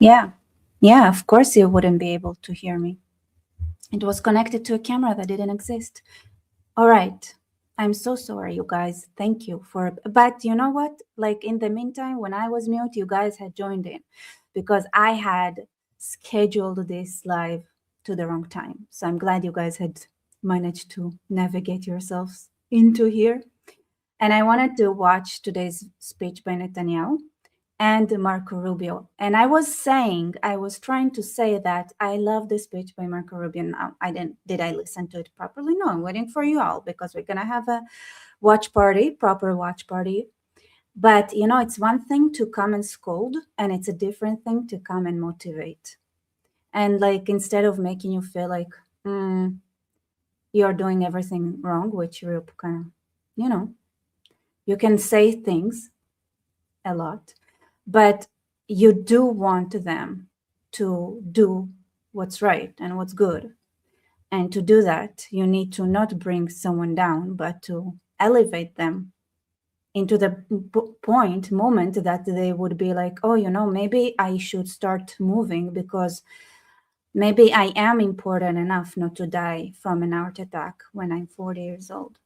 Yeah, of course you wouldn't be able to hear me. It was connected to a camera that didn't exist. All right. I'm so sorry, you guys. Thank you for, but you know what? Like in the meantime, when I was mute, you guys had joined in because I had scheduled this live to the wrong time. So I'm glad you guys had managed to navigate yourselves into here. And I wanted to watch today's speech by Netanyahu and Marco Rubio. And I was trying to say that I love the speech by Marco Rubio now. Did I listen to it properly? No, I'm waiting for you all because we're going to have a watch party, proper watch party. But, you know, it's one thing to come and scold, and it's a different thing to come and motivate. And like, instead of making you feel like you're doing everything wrong, which you're kind of, you know, you can say things a lot, but you do want them to do what's right and what's good. And to do that, you need to not bring someone down, but to elevate them into the moment that they would be like, oh, you know, maybe I should start moving because maybe I am important enough not to die from an heart attack when I'm 40 years old.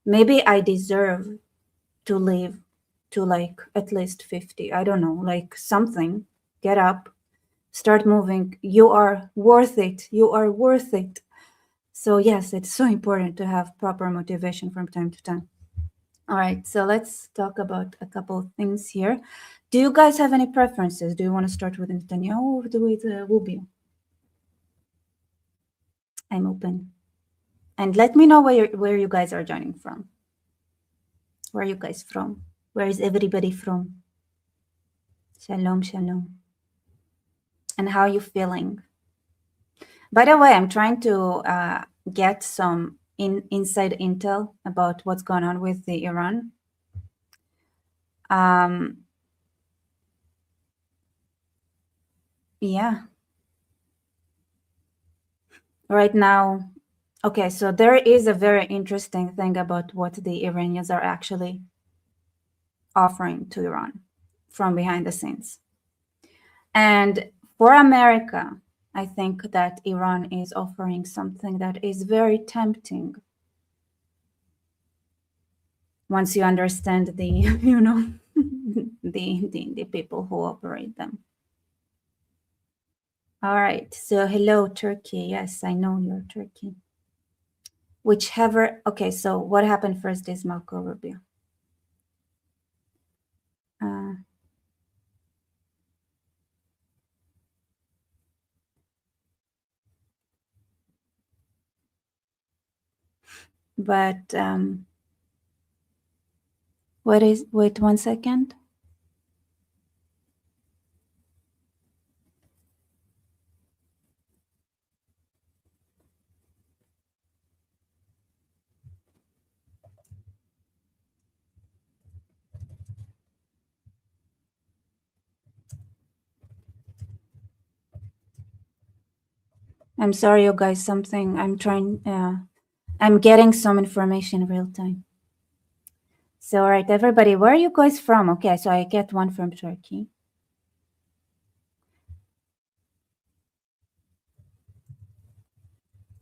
Maybe I deserve to live to like at least 50. I don't know, like something. Get up, start moving. You are worth it. You are worth it. So yes, it's so important to have proper motivation from time to time. All right, so let's talk about a couple of things here. Do you guys have any preferences? Do you want to start with Netanyahu or with Rubio? I'm open. And let me know where you guys are joining from. Where are you guys from? Where is everybody from? Shalom, shalom. And how are you feeling? By the way, I'm trying to get some inside intel about what's going on with the Iran. Yeah. Right now, okay, so there is a very interesting thing about what the Iranians are actually offering to Iran from behind the scenes. And for America, I think that Iran is offering something that is very tempting once you understand the, you know, the people who operate them. All right, so hello, Turkey. Yes, I know you're Turkey. Whichever, okay, so what happened first is Marco Rubio. But wait 1 second. I'm sorry, you guys, I'm getting some information in real time. So, all right, everybody, where are you guys from? Okay, so I get one from Turkey.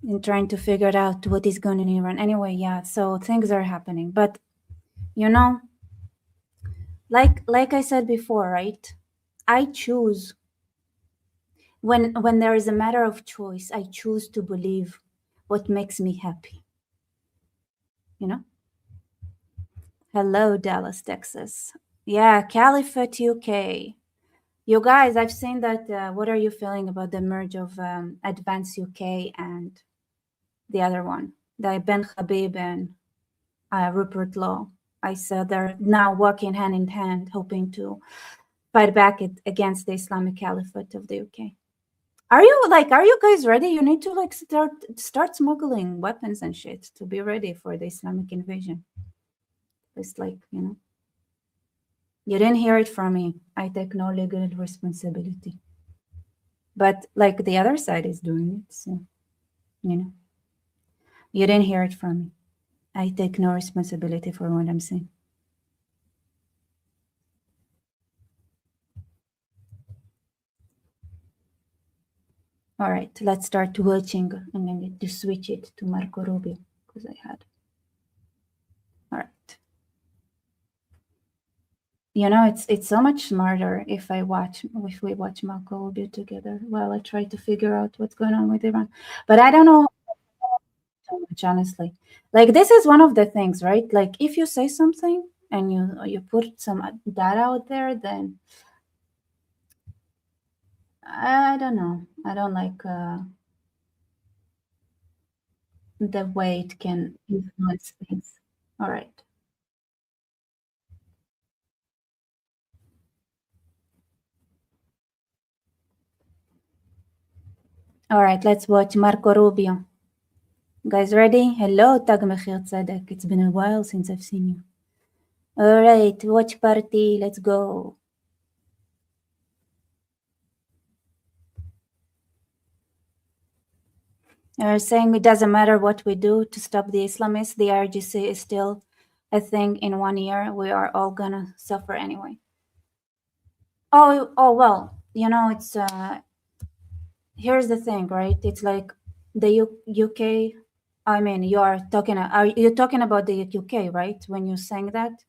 And trying to figure out what is going on in Iran. Anyway, yeah, so things are happening. But, you know, like I said before, right? I choose, when there is a matter of choice, I choose to believe what makes me happy. You know? Hello, Dallas, Texas. Yeah, Caliphate, UK. You guys, I've seen that. What are you feeling about the merge of Advance UK and the other one, the Ben Habib and Rupert Law? I said they're now working hand in hand, hoping to fight back against the Islamic Caliphate of the UK. Are you guys ready? You need to like start smuggling weapons and shit to be ready for the Islamic invasion. It's like, you know. You didn't hear it from me. I take no legal responsibility. But like the other side is doing it, so, you know. You didn't hear it from me. I take no responsibility for what I'm saying. All right, let's start watching. I'm going to switch it to Marco Rubio because I had. All right. You know, it's so much smarter if we watch Marco Rubio together while I try to figure out what's going on with Iran. But I don't know so much, honestly. Like this is one of the things, right? Like if you say something and you put some data out there, then I don't know. I don't like the way it can influence things. All right. All right, let's watch Marco Rubio. Guys, ready? Hello, Tag Mechir Tzedek. It's been a while since I've seen you. All right, watch party. Let's go. They're saying it doesn't matter what we do to stop the Islamists. The IRGC is still a thing in 1 year. We are all gonna suffer anyway. Oh well. You know, it's here's the thing, right? It's like the UK. I mean, are you talking about the UK, right? When you sang that,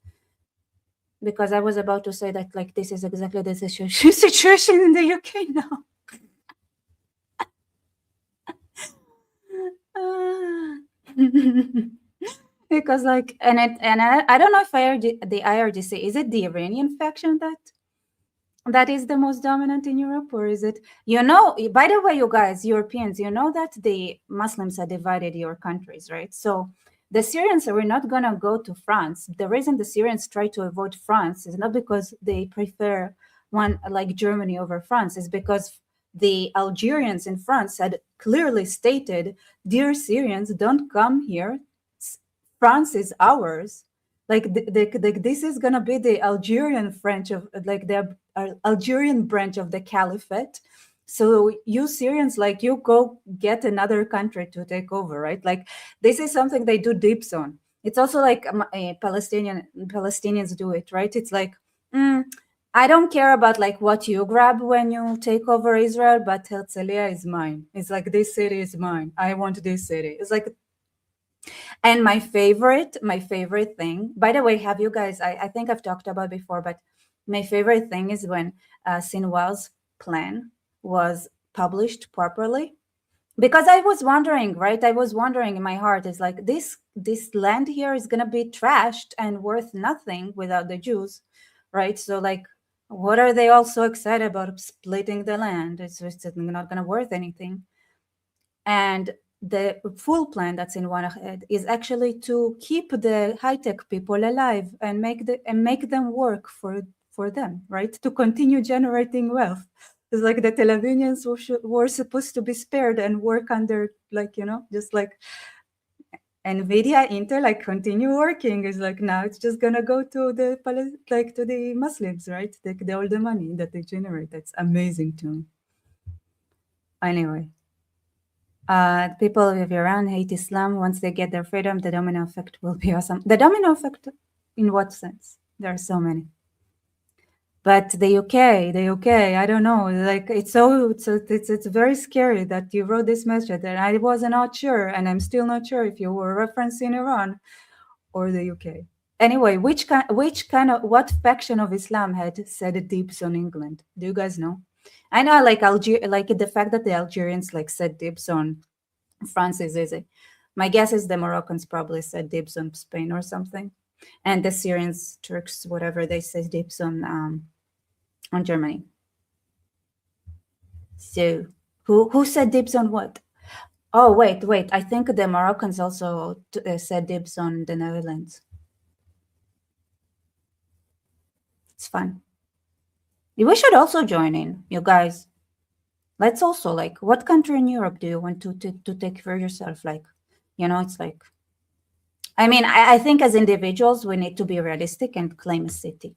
because I was about to say that like this is exactly the situation in the UK now. Ah. Because like I don't know if the IRGC, is it the Iranian faction that is the most dominant in Europe, or is it, you know, by the way, you guys, Europeans, you know that the Muslims have divided your countries, right? So the Syrians are not going to go to France. The reason the Syrians try to avoid France is not because they prefer one like Germany over France, is because the Algerians in France had clearly stated, dear Syrians, don't come here. France is ours. Like this is gonna be the Algerian French of like the Algerian branch of the caliphate. So you Syrians, like you go get another country to take over, right? Like this is something they do dips on. It's also like Palestinians do it, right? It's like, mm, I don't care about like what you grab when you take over Israel, but Herzliya is mine. It's like this city is mine. I want this city. It's like, and my favorite thing, by the way, have you guys, I think I've talked about before, but my favorite thing is when Sinwal's plan was published properly. Because I was wondering, right? I was wondering in my heart, is like this land here is gonna be trashed and worth nothing without the Jews, right? So like, what are they all so excited about splitting the land? It's just not gonna worth anything. And the full plan that's in one ahead is actually to keep the high-tech people alive and make them work for them, right? To continue generating wealth. It's like the Tel Avivians were supposed to be spared and work under, like, you know, just like Nvidia, Intel, like continue working. Is like now it's just gonna go to the like to the Muslims, right? The all the money that they generate. That's amazing to me. Anyway. People of Iran hate Islam. Once they get their freedom, the domino effect will be awesome. The domino effect, in what sense? There are so many. But the UK, I don't know. Like it's very scary that you wrote this message, and I was not sure, and I'm still not sure if you were referencing Iran or the UK. Anyway, what faction of Islam had said dibs on England? Do you guys know? I know, like like the fact that the Algerians like said dibs on France is easy. My guess is the Moroccans probably said dibs on Spain or something, and the Syrians, Turks, whatever they say dibs on Germany. So who said dibs on what? Oh wait, I think the Moroccans also said dibs on the Netherlands. It's fun. We should also join in, you guys. Let's also like, what country in Europe do you want to take for yourself? Like, you know, it's like, I mean, I think as individuals, we need to be realistic and claim a city.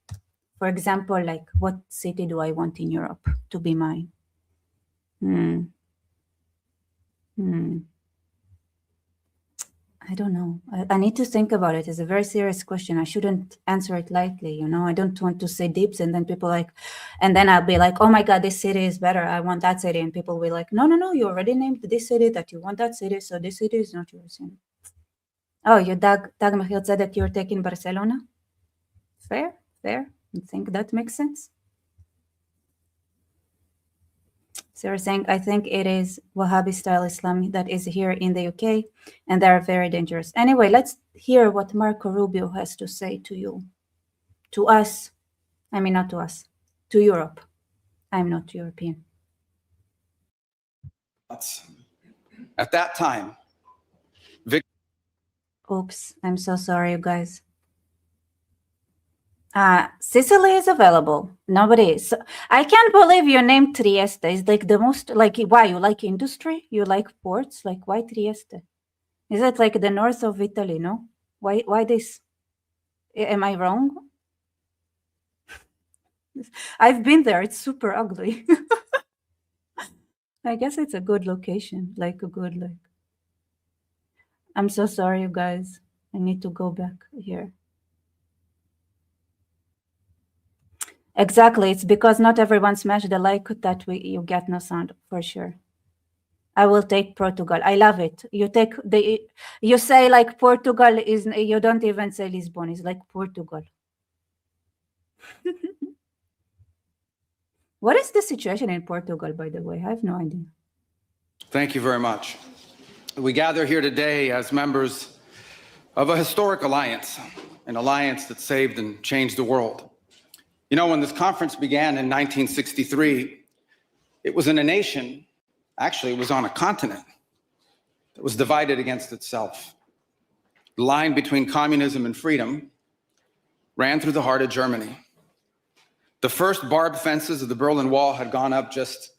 For example, like, what city do I want in Europe to be mine? Hmm. Hmm. I don't know. I need to think about it. It's a very serious question. I shouldn't answer it lightly, you know. I don't want to say dips and then people like, and then I'll be like, oh my God, this city is better. I want that city. And people will be like, no, no, no, you already named this city that you want that city. So this city is not yours. Oh, you Dag Mahir said that you're taking Barcelona? Fair, fair. I think that makes sense. Sarah saying, I think it is Wahhabi style Islam that is here in the UK, and they are very dangerous. Anyway, let's hear what Marco Rubio has to say to you, to us. I mean, not to us, to Europe. I'm not European. At that time, Oops, I'm so sorry, you guys. Sicily is available. Nobody is. I can't believe you named Trieste. It's like the most, like, why? You like industry? You like ports? Like, why Trieste? Is it like the north of Italy, no? Why this? Am I wrong? I've been there. It's super ugly. I guess it's a good location, like a good, like. I'm so sorry, you guys. I need to go back here. Exactly. It's because not everyone smashed the like that you get no sound, for sure. I will take Portugal. I love it. You say like Portugal is, you don't even say Lisbon. It's like Portugal. What is the situation in Portugal, by the way? I have no idea. Thank you very much. We gather here today as members of a historic alliance, an alliance that saved and changed the world. You know, when this conference began in 1963, it was in a nation, actually, it was on a continent that was divided against itself. The line between communism and freedom ran through the heart of Germany. The first barbed fences of the Berlin Wall had gone up just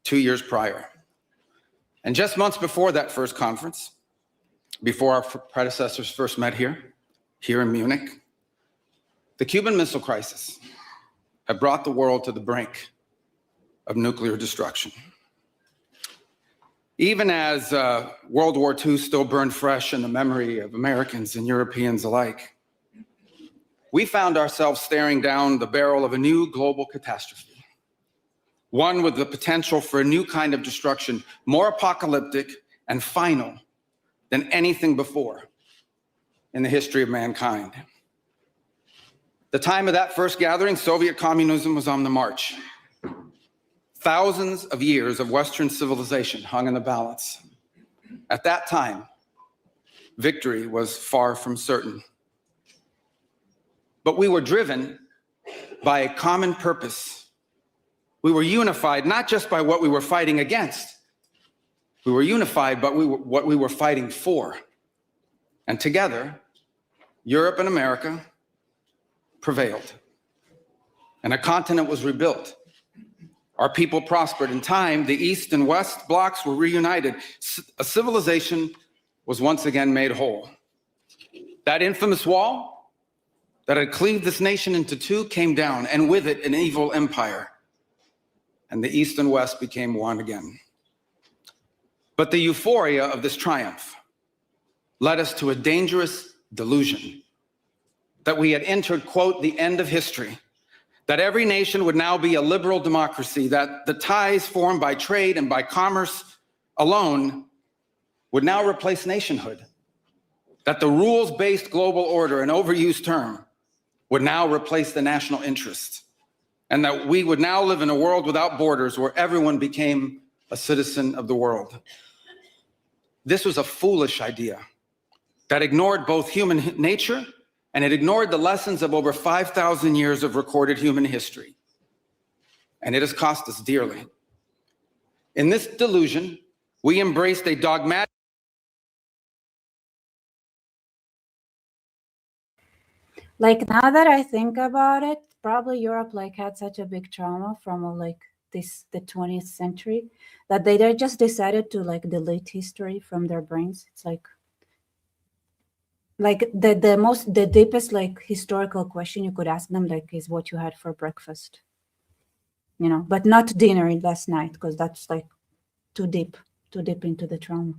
2 years prior. And just months before that first conference, before our predecessors first met here in Munich, the Cuban Missile Crisis had brought the world to the brink of nuclear destruction. Even as World War II still burned fresh in the memory of Americans and Europeans alike, we found ourselves staring down the barrel of a new global catastrophe, one with the potential for a new kind of destruction, more apocalyptic and final than anything before in the history of mankind. The time of that first gathering, Soviet communism was on the march. Thousands of years of Western civilization hung in the balance. At that time, victory was far from certain. But we were driven by a common purpose. We were unified not just by what we were fighting against. We were unified by what we were fighting for. And together, Europe and America prevailed. And a continent was rebuilt. Our people prospered. In time, the East and West blocks were reunited. A civilization was once again made whole. That infamous wall that had cleaved this nation into two came down, and with it, an evil empire. And the East and West became one again. But the euphoria of this triumph led us to a dangerous delusion that we had entered, quote, the end of history, that every nation would now be a liberal democracy, that the ties formed by trade and by commerce alone would now replace nationhood, that the rules-based global order, an overused term, would now replace the national interest, and that we would now live in a world without borders where everyone became a citizen of the world. This was a foolish idea that ignored both human nature and it ignored the lessons of over 5,000 years of recorded human history. And it has cost us dearly. In this delusion, we embraced a dogmatic. Like, now that I think about it, probably Europe like had such a big trauma from like the 20th century that they just decided to like delete history from their brains. It's like the deepest like historical question you could ask them like is what you had for breakfast, you know, but not dinner last night, because that's like too deep into the trauma.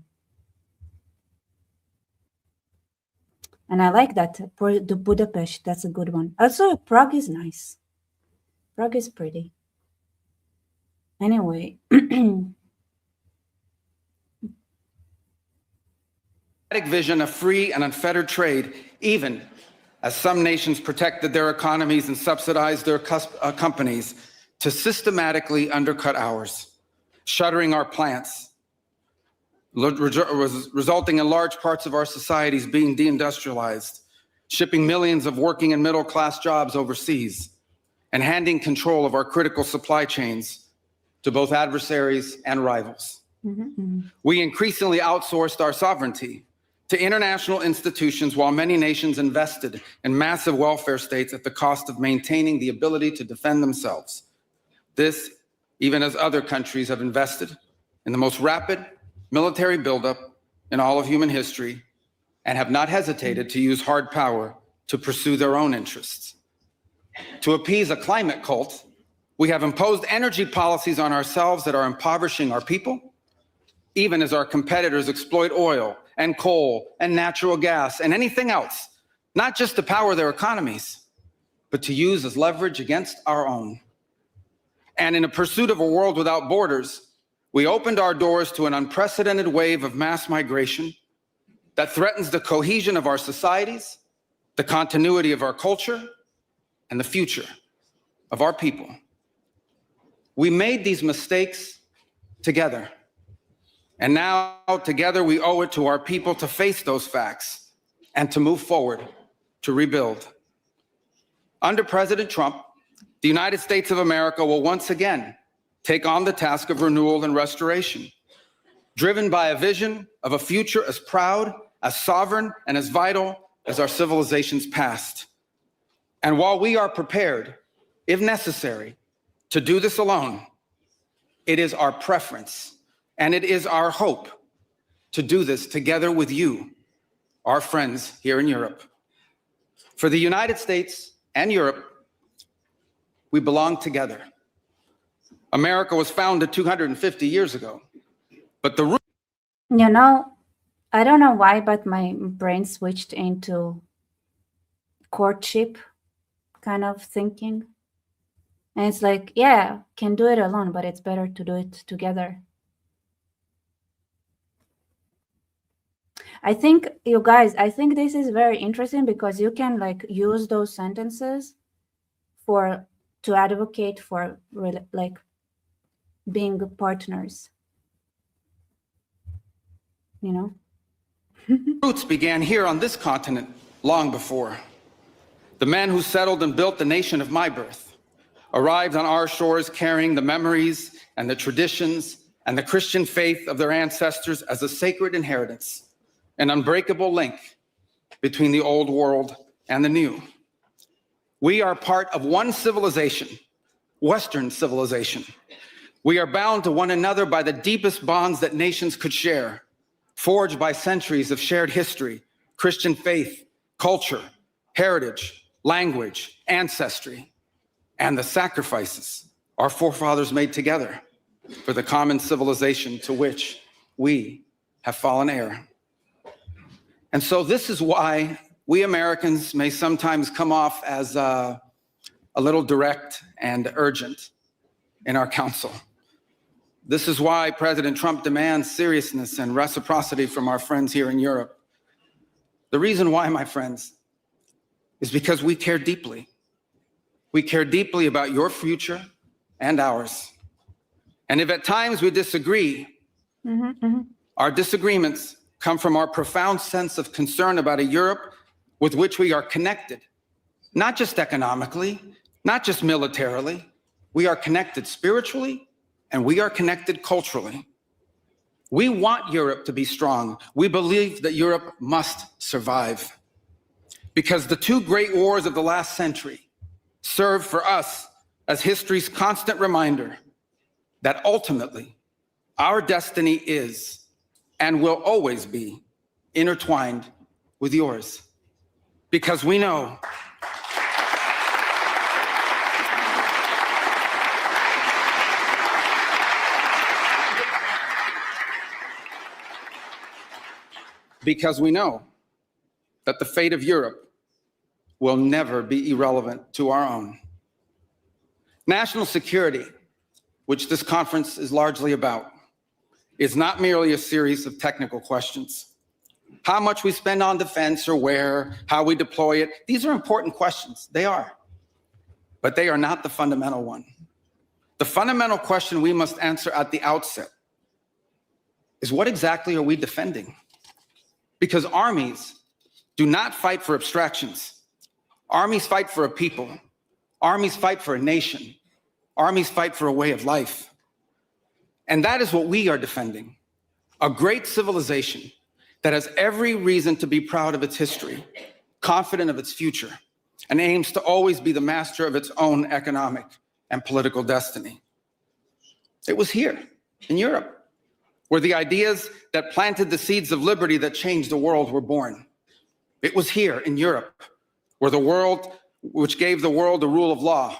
And I like that. The Budapest, that's a good one. Also, Prague is nice. Prague is pretty. Anyway. Vision of free and unfettered trade, even as some nations protected their economies and subsidized their companies to systematically undercut ours, shuttering our plants, resulting in large parts of our societies being deindustrialized, shipping millions of working and middle-class jobs overseas, and handing control of our critical supply chains to both adversaries and rivals. We increasingly outsourced our sovereignty to international institutions while many nations invested in massive welfare states at the cost of maintaining the ability to defend themselves. This, even as other countries have invested in the most rapid military buildup in all of human history and have not hesitated to use hard power to pursue their own interests. To appease a climate cult, we have imposed energy policies on ourselves that are impoverishing our people, even as our competitors exploit oil and coal and natural gas and anything else, not just to power their economies, but to use as leverage against our own. And in a pursuit of a world without borders, we opened our doors to an unprecedented wave of mass migration that threatens the cohesion of our societies, the continuity of our culture, and the future of our people. We made these mistakes together. And now, together, we owe it to our people to face those facts and to move forward, to rebuild. Under President Trump, the United States of America will once again take on the task of renewal and restoration, driven by a vision of a future as proud, as sovereign, and as vital as our civilization's past. And while we are prepared, if necessary, to do this alone, it is our preference and it is our hope to do this together with you, our friends here in Europe. For the United States and Europe, we belong together. America was founded 250 years ago, but the root... You know, I don't know why, but my brain switched into courtship kind of thinking. And it's like, yeah, can do it alone, but it's better to do it together. I think, you guys, I think this is very interesting because you can like use those sentences to advocate for like being partners, you know? Roots began here on this continent long before. The men who settled and built the nation of my birth arrived on our shores carrying the memories and the traditions and the Christian faith of their ancestors as a sacred inheritance, an unbreakable link between the old world and the new. We are part of one civilization, Western civilization. We are bound to one another by the deepest bonds that nations could share, forged by centuries of shared history, Christian faith, culture, heritage, language, ancestry, and the sacrifices our forefathers made together for the common civilization to which we have fallen heir. And so this is why we Americans may sometimes come off as a little direct and urgent in our counsel. This is why President Trump demands seriousness and reciprocity from our friends here in Europe. The reason why, my friends, is because we care deeply. We care deeply about your future and ours. And if at times we disagree, our disagreements come from our profound sense of concern about a Europe with which we are connected, not just economically, not just militarily. We are connected spiritually, and we are connected culturally. We want Europe to be strong. We believe that Europe must survive. Because the two great wars of the last century serve for us as history's constant reminder that ultimately our destiny is and will always be intertwined with yours. Because we know that the fate of Europe will never be irrelevant to our own. National security, which this conference is largely about, is not merely a series of technical questions. How much we spend on defense or where, how we deploy it, these are important questions. They are. But they are not the fundamental one. The fundamental question we must answer at the outset is, what exactly are we defending? Because armies do not fight for abstractions. Armies fight for a people. Armies fight for a nation. Armies fight for a way of life. And that is what we are defending. A great civilization that has every reason to be proud of its history, confident of its future, and aims to always be the master of its own economic and political destiny. It was here in Europe where the ideas that planted the seeds of liberty that changed the world were born. It was here in Europe where which gave the world the rule of law,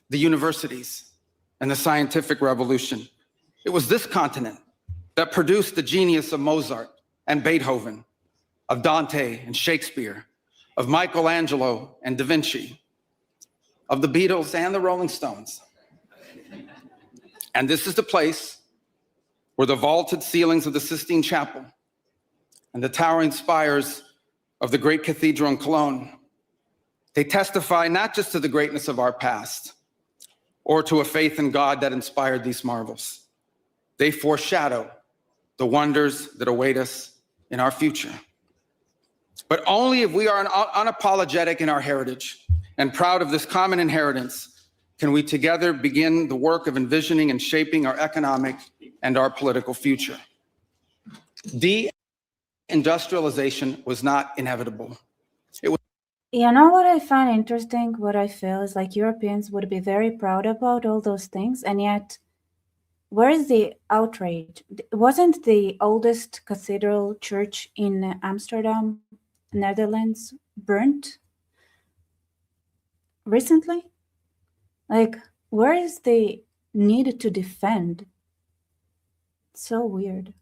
the universities, and the scientific revolution. It was this continent that produced the genius of Mozart and Beethoven, of Dante and Shakespeare, of Michelangelo and Da Vinci, of the Beatles and the Rolling Stones. And this is the place where the vaulted ceilings of the Sistine Chapel and the towering spires of the great cathedral in Cologne, they testify not just to the greatness of our past or to a faith in God that inspired these marvels. They foreshadow the wonders that await us in our future. But only if we are unapologetic in our heritage and proud of this common inheritance can we together begin the work of envisioning and shaping our economic and our political future. De-industrialization was not inevitable. You know what I find interesting? What I feel is like Europeans would be very proud about all those things, and yet where is the outrage? Wasn't the oldest cathedral church in Amsterdam, Netherlands, burnt recently? Like, where is the need to defend? It's so weird.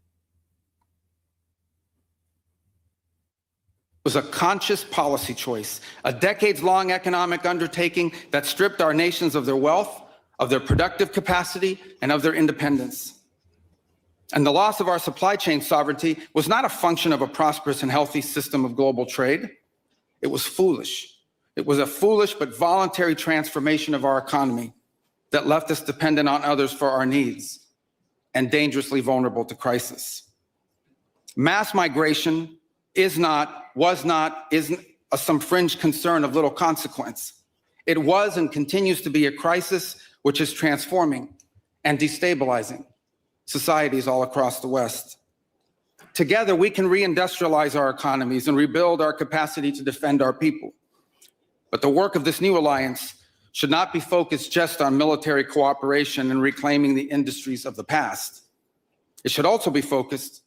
Was a conscious policy choice, a decades-long economic undertaking that stripped our nations of their wealth, of their productive capacity, and of their independence. And the loss of our supply chain sovereignty was not a function of a prosperous and healthy system of global trade. It was foolish. It was a foolish but voluntary transformation of our economy that left us dependent on others for our needs and dangerously vulnerable to crisis. Mass migration isn't some fringe concern of little consequence. It was and continues to be a crisis which is transforming and destabilizing societies all across the West. Together, we can reindustrialize our economies and rebuild our capacity to defend our people. But the work of this new alliance should not be focused just on military cooperation and reclaiming the industries of the past. It should also be focused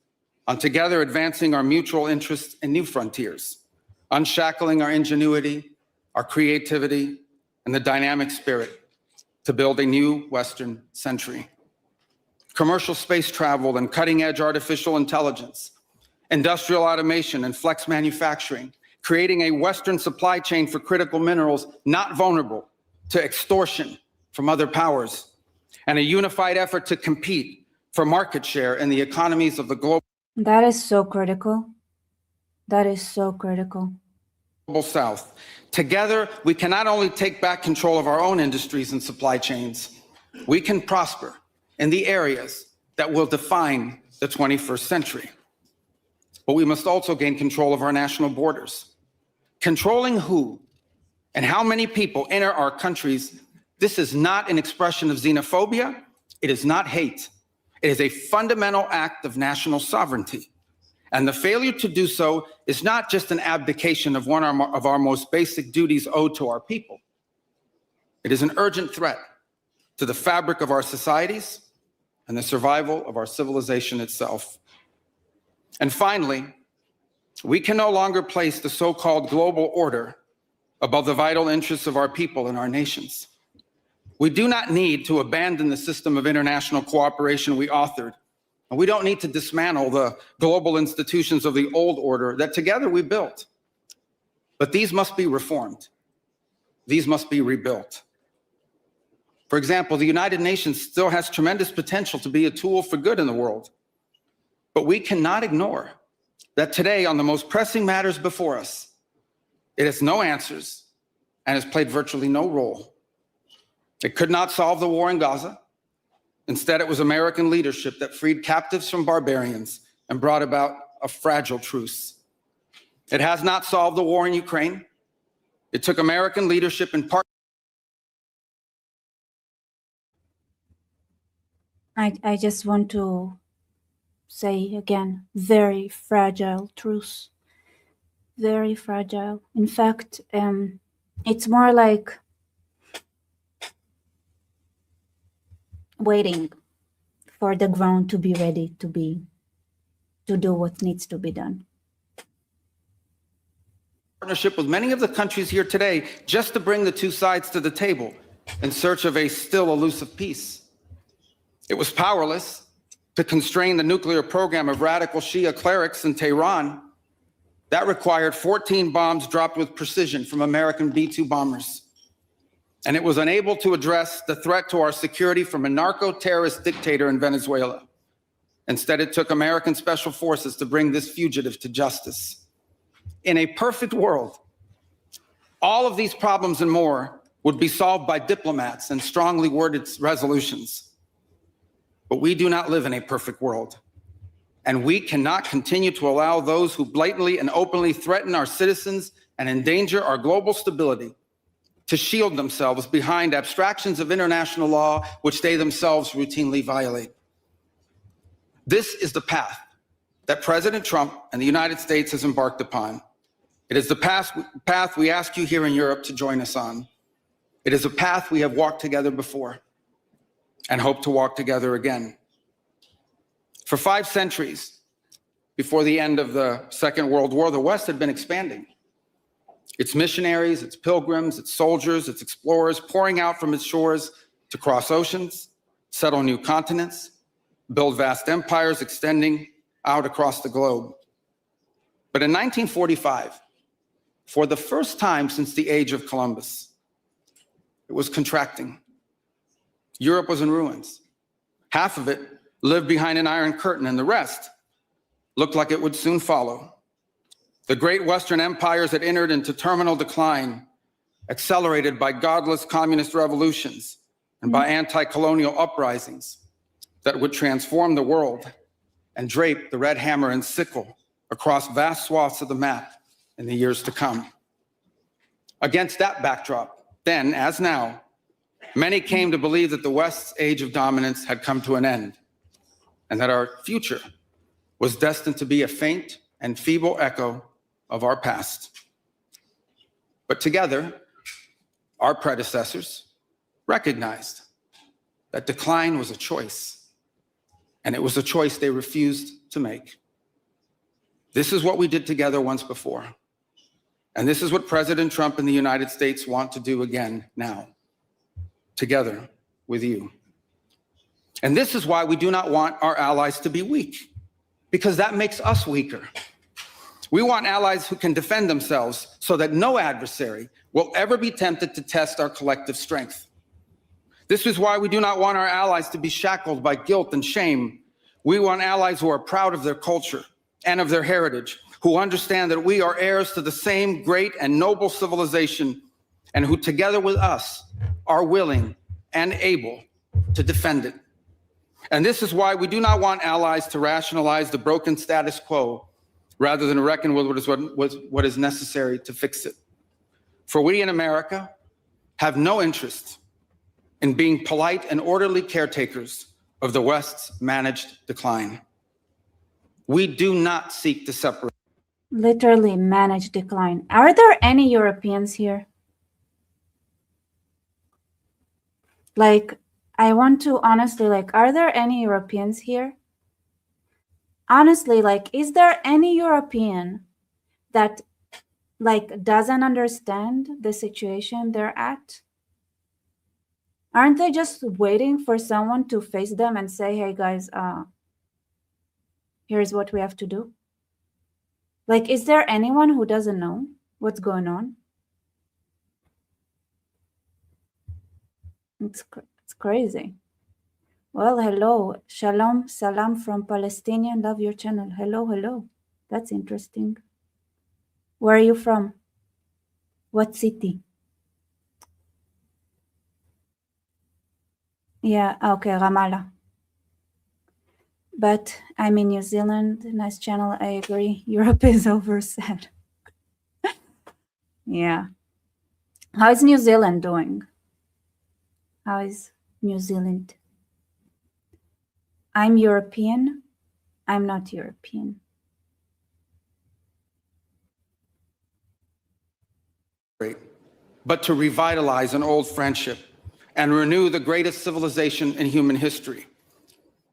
on together advancing our mutual interests in new frontiers, unshackling our ingenuity, our creativity, and the dynamic spirit to build a new Western century. Commercial space travel and cutting-edge artificial intelligence, industrial automation and flex manufacturing, creating a Western supply chain for critical minerals not vulnerable to extortion from other powers, and a unified effort to compete for market share in the economies of the global That is so critical. That is so critical. South. Together, we can not only take back control of our own industries and supply chains, we can prosper in the areas that will define the 21st century. But we must also gain control of our national borders. Controlling who and how many people enter our countries, this is not an expression of xenophobia. It is not hate. It is a fundamental act of national sovereignty. And the failure to do so is not just an abdication of one of our most basic duties owed to our people. It is an urgent threat to the fabric of our societies and the survival of our civilization itself. And finally, we can no longer place the so-called global order above the vital interests of our people and our nations. We do not need to abandon the system of international cooperation we authored, and we don't need to dismantle the global institutions of the old order that together we built. But these must be reformed. These must be rebuilt. For example, the United Nations still has tremendous potential to be a tool for good in the world. But we cannot ignore that today, on the most pressing matters before us, it has no answers and has played virtually no role. It could not solve the war in Gaza. Instead, it was American leadership that freed captives from barbarians and brought about a fragile truce. It has not solved the war in Ukraine. It took American leadership in part. I just want to say again, very fragile truce. Very fragile. In fact, it's more like waiting for the ground to be ready to do what needs to be done. Partnership with many of the countries here today just to bring the two sides to the table in search of a still elusive peace. It was powerless to constrain the nuclear program of radical Shia clerics in Tehran. That required 14 bombs dropped with precision from American B-2 bombers. And it was unable to address the threat to our security from a narco-terrorist dictator in Venezuela. Instead, it took American special forces to bring this fugitive to justice. In a perfect world, all of these problems and more would be solved by diplomats and strongly worded resolutions. But we do not live in a perfect world. And we cannot continue to allow those who blatantly and openly threaten our citizens and endanger our global stability to shield themselves behind abstractions of international law, which they themselves routinely violate. This is the path that President Trump and the United States has embarked upon. It is the path we ask you here in Europe to join us on. It is a path we have walked together before and hope to walk together again. For 5 centuries, before the end of the Second World War, the West had been expanding. Its missionaries, its pilgrims, its soldiers, its explorers pouring out from its shores to cross oceans, settle new continents, build vast empires extending out across the globe. But in 1945, for the first time since the age of Columbus, it was contracting. Europe was in ruins. Half of it lived behind an iron curtain, and the rest looked like it would soon follow. The great Western empires had entered into terminal decline, accelerated by godless communist revolutions and by anti-colonial uprisings that would transform the world and drape the red hammer and sickle across vast swaths of the map in the years to come. Against that backdrop, then as now, many came to believe that the West's age of dominance had come to an end, and that our future was destined to be a faint and feeble echo of our past. But together, our predecessors recognized that decline was a choice, and it was a choice they refused to make. This is what we did together once before, and this is what President Trump and the United States want to do again now, together with you. And this is why we do not want our allies to be weak, because that makes us weaker. We want allies who can defend themselves so that no adversary will ever be tempted to test our collective strength. This is why we do not want our allies to be shackled by guilt and shame. We want allies who are proud of their culture and of their heritage, who understand that we are heirs to the same great and noble civilization, and who together with us are willing and able to defend it. And this is why we do not want allies to rationalize the broken status quo rather than reckon with what is necessary to fix it. For we in America have no interest in being polite and orderly caretakers of the West's managed decline. We do not seek to separate. Literally managed decline. Are there any Europeans here? Like, I want to honestly, are there any Europeans here? Honestly, is there any European that, doesn't understand the situation they're at? Aren't they just waiting for someone to face them and say, hey guys, here's what we have to do? Is there anyone who doesn't know What's going on? It's crazy. Well, hello. Shalom, salam from Palestinian. Love your channel. Hello, hello. That's interesting. Where are you from? What city? Yeah, okay, Ramallah. But I'm in New Zealand. Nice channel. I agree. Europe is overset. Yeah. How is New Zealand doing? How is New Zealand? I'm European. I'm not European. But to revitalize an old friendship and renew the greatest civilization in human history.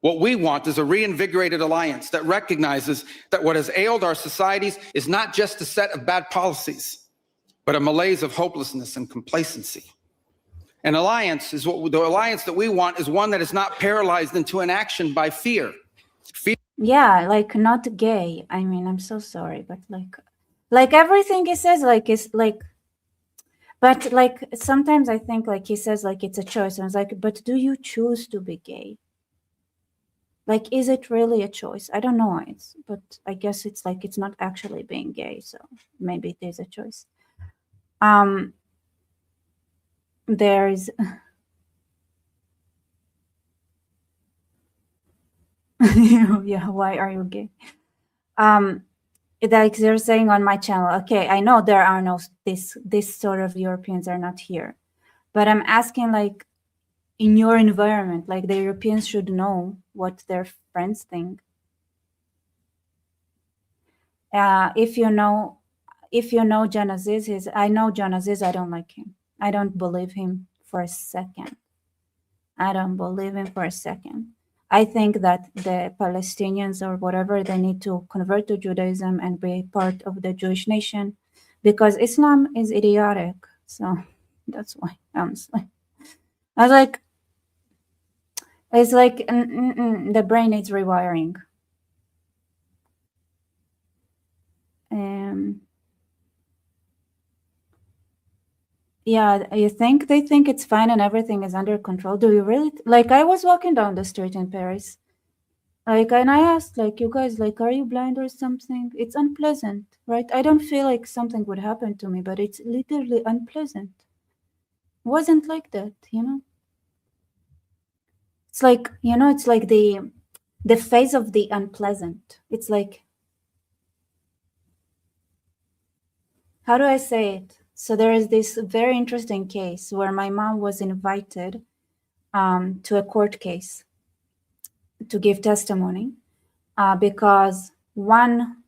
What we want is a reinvigorated alliance that recognizes that what has ailed our societies is not just a set of bad policies, but a malaise of hopelessness and complacency. An alliance is what the alliance that we want is one that is not paralyzed into inaction by fear. Yeah, like not gay. I mean, I'm so sorry, but like everything he says, like is like, but like sometimes I think like he says like it's a choice. And I was like, but do you choose to be gay? Like, is it really a choice? I don't know. But I guess it's like it's not actually being gay, so maybe it is a choice. There's yeah, why are you gay? Like they're saying on my channel, okay, I know there are no this sort of Europeans are not here, but I'm asking like in your environment, like the Europeans should know what their friends think. If you know John Aziz, I know John Aziz, I don't like him. I don't believe him for a second. I don't believe him for a second. I think that the Palestinians or whatever, they need to convert to Judaism and be part of the Jewish nation because Islam is idiotic. So that's why, honestly. I was like, it's like the brain needs rewiring. Yeah, you think they think it's fine and everything is under control? Do you really? Like, I was walking down the street in Paris, like, and I asked, like, you guys, like, are you blind or something? It's unpleasant, right? I don't feel like something would happen to me, but it's literally unpleasant. It wasn't like that, you know? It's like, you know, it's like the phase of the unpleasant. It's like, how do I say it? So there is this very interesting case where my mom was invited to a court case to give testimony because one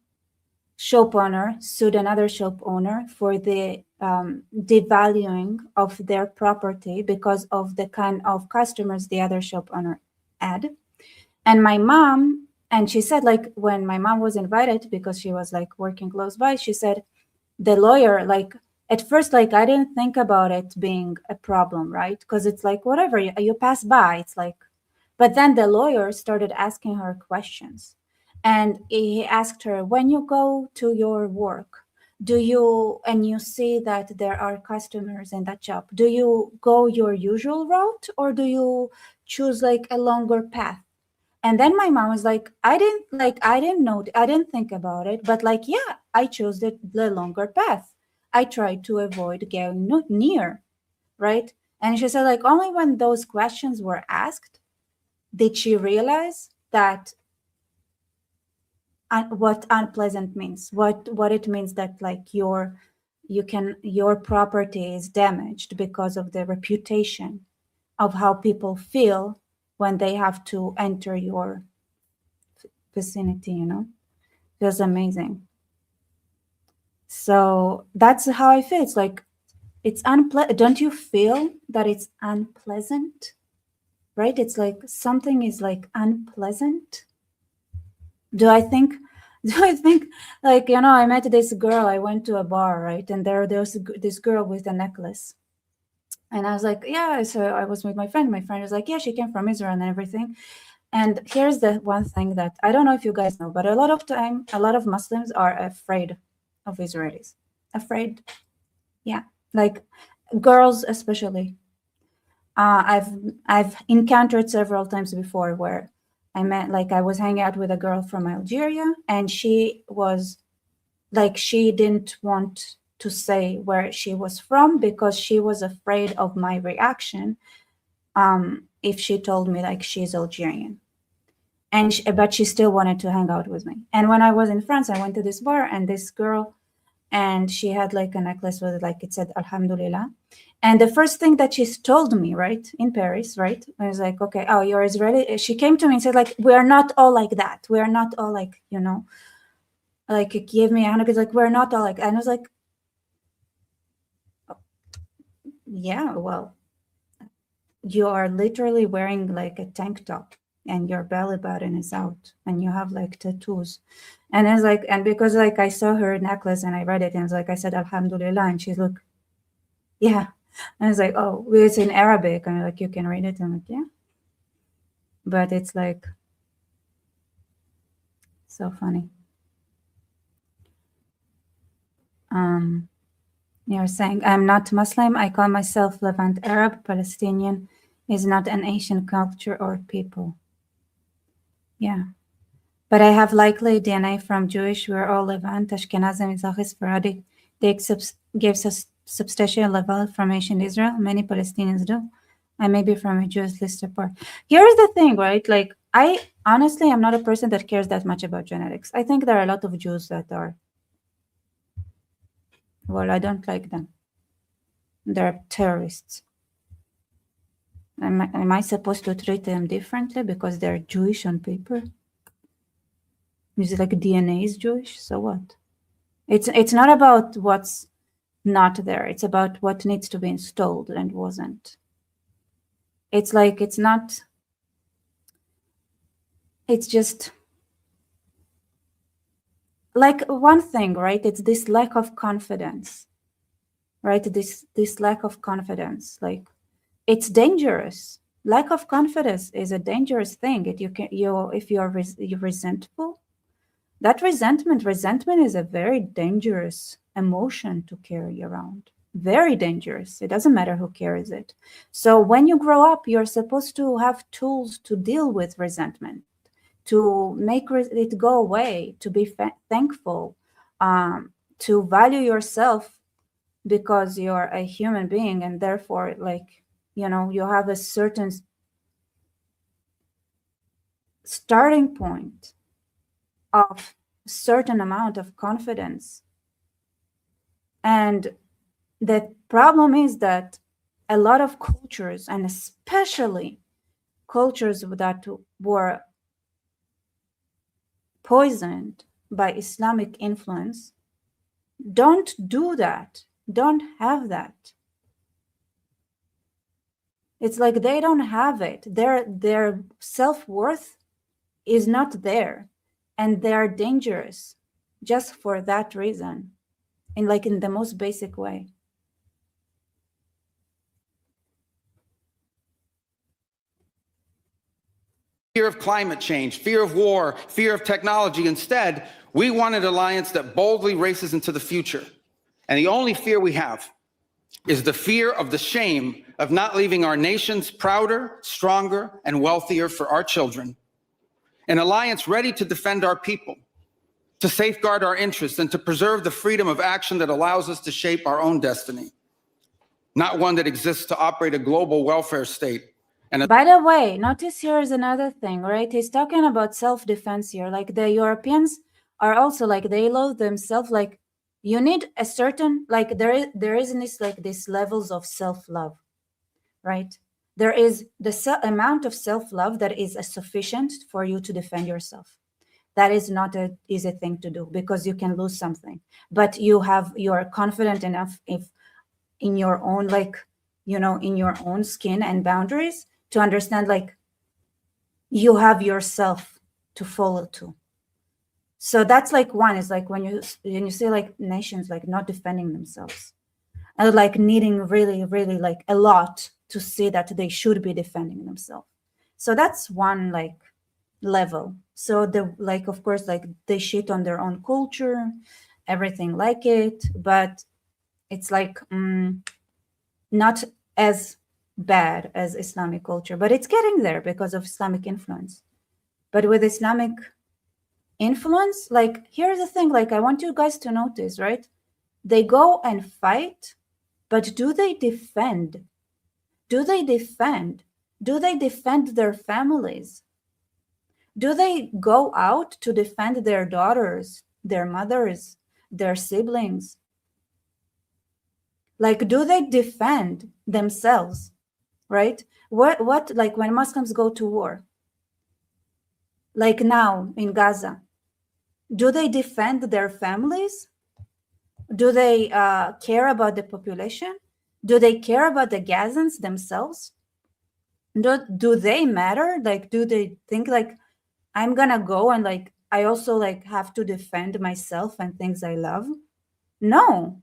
shop owner sued another shop owner for the devaluing of their property because of the kind of customers the other shop owner had. And my mom, and she said, like, when my mom was invited, because she was like working close by, she said, the lawyer, like, at first, like, I didn't think about it being a problem, right? Because it's like, whatever, you pass by, it's like, but then the lawyer started asking her questions. And he asked her, when you go to your work, and you see that there are customers in that shop, do you go your usual route or do you choose like a longer path? And then my mom was like, I didn't know, I didn't think about it, but like, yeah, I chose the longer path. I tried to avoid going near, right? And she said, like, only when those questions were asked did she realize that what unpleasant means, what it means that like your property is damaged because of the reputation of how people feel when they have to enter your vicinity, you know. It was amazing. So that's how I feel. It's like it's unpleasant. Don't you feel that it's unpleasant? Right? It's like something is like unpleasant. Do I think like, you know, I met this girl, I went to a bar, right? And there's this girl with a necklace. And I was like, yeah, so I was with my friend. My friend was like, yeah, she came from Israel and everything. And here's the one thing that I don't know if you guys know, but a lot of Muslims are afraid of Israelis. afraid. Yeah, like girls especially. I've encountered several times before where I met, like I was hanging out with a girl from Algeria, and she was like, she didn't want to say where she was from because she was afraid of my reaction if she told me like she's Algerian. And but she still wanted to hang out with me. And when I was in France, I went to this bar, and this girl, and she had like a necklace with like it said Alhamdulillah. And the first thing that she told me, right, in Paris, right, I was like, okay, oh, you're Israeli. She came to me and said, like, we are not all like that. We are not all like, you know, like it gave me a hundred. Like, we're not all like. And I was like, yeah, well, you are literally wearing like a tank top, and your belly button is out, and you have like tattoos. And I was like, and because like I saw her necklace and I read it, and it's like I said Alhamdulillah, and she's like, yeah. And I was like, oh, it's in Arabic, and like you can read it. And I'm like, yeah. But it's like so funny. You're saying I'm not Muslim. I call myself Levant Arab. Palestinian is not an Asian culture or people. Yeah. But I have likely DNA from Jewish. We're all Levant, Ashkenazi, Mizrahi, Sephardic. They gives us substantial level from ancient Israel. Many Palestinians do. I may be from a Jewish list apart. Here's the thing, right? Like, I honestly am not a person that cares that much about genetics. I think there are a lot of Jews that are. Well, I don't like them. They're terrorists. Am I supposed to treat them differently because they're Jewish on paper? Is it like DNA is Jewish? So what? It's not about what's not there. It's about what needs to be installed and wasn't. It's like, it's not, it's just like one thing, right? It's this lack of confidence, right? This lack of confidence, like it's dangerous. Lack of confidence is a dangerous thing. If you're resentful, that resentment is a very dangerous emotion to carry around. Very dangerous. It doesn't matter who carries it. So when you grow up, you're supposed to have tools to deal with resentment, to make it go away, to be thankful, to value yourself because you're a human being, and therefore, like, you know, you have a certain starting point of a certain amount of confidence. And the problem is that a lot of cultures, and especially cultures that were poisoned by Islamic influence, don't do that, don't have that. It's like they don't have it. Their self-worth is not there, and they're dangerous just for that reason, in the most basic way. Fear of climate change, fear of war, fear of technology. Instead, we want an alliance that boldly races into the future. And the only fear we have is the fear of the shame of not leaving our nations prouder, stronger, and wealthier for our children. An alliance ready to defend our people, to safeguard our interests, and to preserve the freedom of action that allows us to shape our own destiny. Not one that exists to operate a global welfare state. And by the way, notice here is another thing, right? He's talking about self-defense here. Like, the Europeans are also like, they loathe themselves. Like, you need a certain, like, there is this, like, these levels of self-love, right? There is the amount of self-love that is sufficient for you to defend yourself. That is not an easy thing to do, because you can lose something, but you're confident enough in your own, like, you know, in your own skin and boundaries to understand, like, you have yourself to follow to. So that's like one is like when you see like nations like not defending themselves and like needing really, really like a lot to see that they should be defending themselves. So that's one like level. So the, like, of course, like they shit on their own culture, everything like it, but it's like not as bad as Islamic culture, but it's getting there because of Islamic influence. But with Islamic influence, like, here's the thing, like, I want you guys to notice, right? They go and fight, but do they defend? Do they defend? Do they defend their families? Do they go out to defend their daughters, their mothers, their siblings? Like, do they defend themselves, right? What, like, when Muslims go to war, like now in Gaza, do they defend their families? Do they care about the population? Do they care about the Gazans themselves? Do they matter? Like, do they think like, I'm gonna go and like, I also like have to defend myself and things I love? No,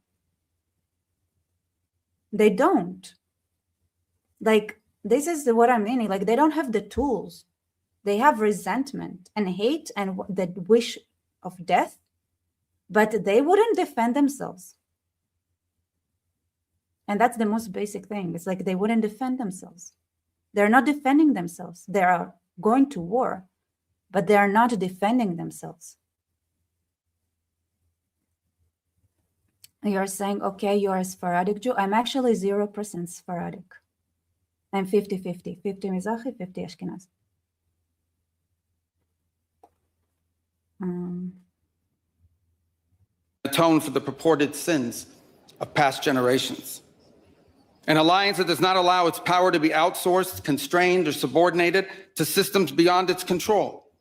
they don't. Like, this is what I'm meaning. Like, they don't have the tools. They have resentment and hate and the wish of death, but they wouldn't defend themselves. And that's the most basic thing. It's like they wouldn't defend themselves. They're not defending themselves. They are going to war, but they are not defending themselves. You're saying, okay, you're a Sephardic Jew. I'm actually 0% Sephardic. I'm 50-50. 50 Mizrahi, 50 Ashkenaz. Atone for the purported sins of past generations. An alliance that does not allow its power to be outsourced, constrained, or subordinated to systems beyond its control.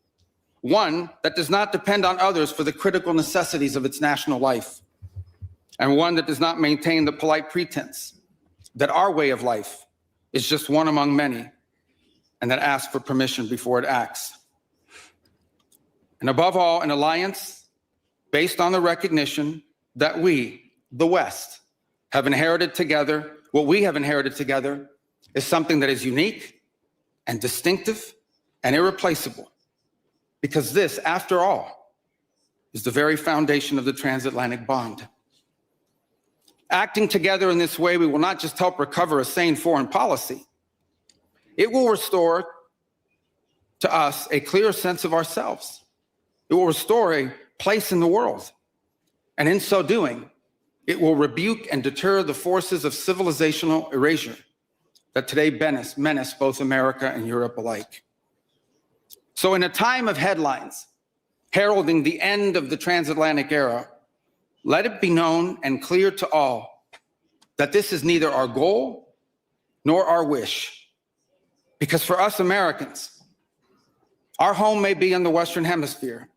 One that does not depend on others for the critical necessities of its national life. And one that does not maintain the polite pretense that our way of life is just one among many, and that asks for permission before it acts. And above all, an alliance based on the recognition that we, the West, have inherited together. What we have inherited together is something that is unique and distinctive and irreplaceable, because this, after all, is the very foundation of the transatlantic bond. Acting together in this way, we will not just help recover a sane foreign policy, it will restore to us a clear sense of ourselves. It will restore a place in the world. And in so doing, it will rebuke and deter the forces of civilizational erasure that today menace both America and Europe alike. So in a time of headlines heralding the end of the transatlantic era, let it be known and clear to all that this is neither our goal nor our wish. Because for us Americans, our home may be in the Western Hemisphere,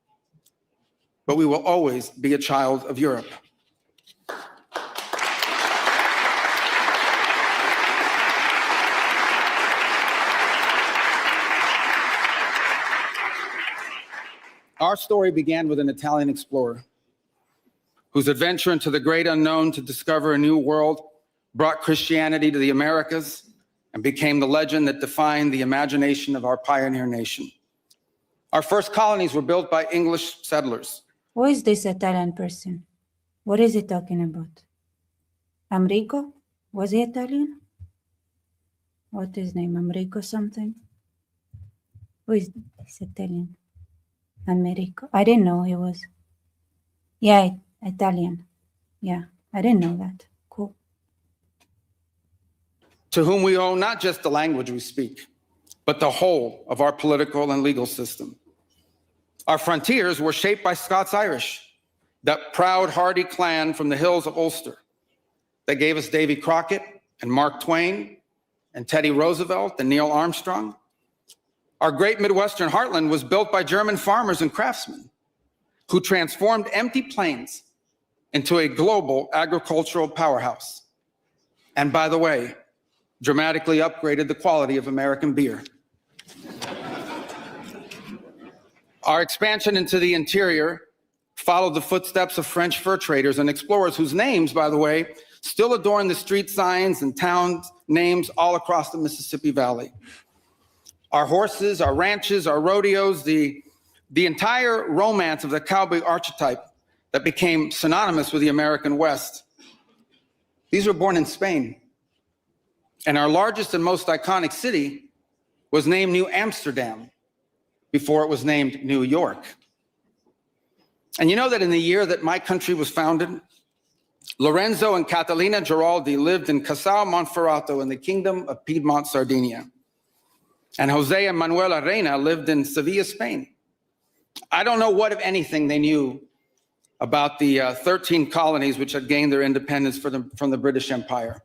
but we will always be a child of Europe. Our story began with an Italian explorer whose adventure into the great unknown to discover a new world brought Christianity to the Americas and became the legend that defined the imagination of our pioneer nation. Our first colonies were built by English settlers. Who is this Italian person? What is he talking about? Americo? Was he Italian? What is his name? Americo something? Who is this Italian? Americo? I didn't know he was. Yeah, Italian. Yeah, I didn't know that. Cool. To whom we owe not just the language we speak, but the whole of our political and legal system. Our frontiers were shaped by Scots-Irish, that proud, hardy clan from the hills of Ulster that gave us Davy Crockett and Mark Twain and Teddy Roosevelt and Neil Armstrong. Our great Midwestern heartland was built by German farmers and craftsmen who transformed empty plains into a global agricultural powerhouse. And by the way, dramatically upgraded the quality of American beer. Our expansion into the interior followed the footsteps of French fur traders and explorers whose names, by the way, still adorn the street signs and town names all across the Mississippi Valley. Our horses, our ranches, our rodeos, the entire romance of the cowboy archetype that became synonymous with the American West. These were born in Spain. And our largest and most iconic city was named New Amsterdam before it was named New York. And you know that in the year that my country was founded, Lorenzo and Catalina Giraldi lived in Casal Monferrato in the Kingdom of Piedmont, Sardinia. And Jose and Manuela Reina lived in Sevilla, Spain. I don't know what, if anything, they knew about the 13 colonies which had gained their independence from the British Empire.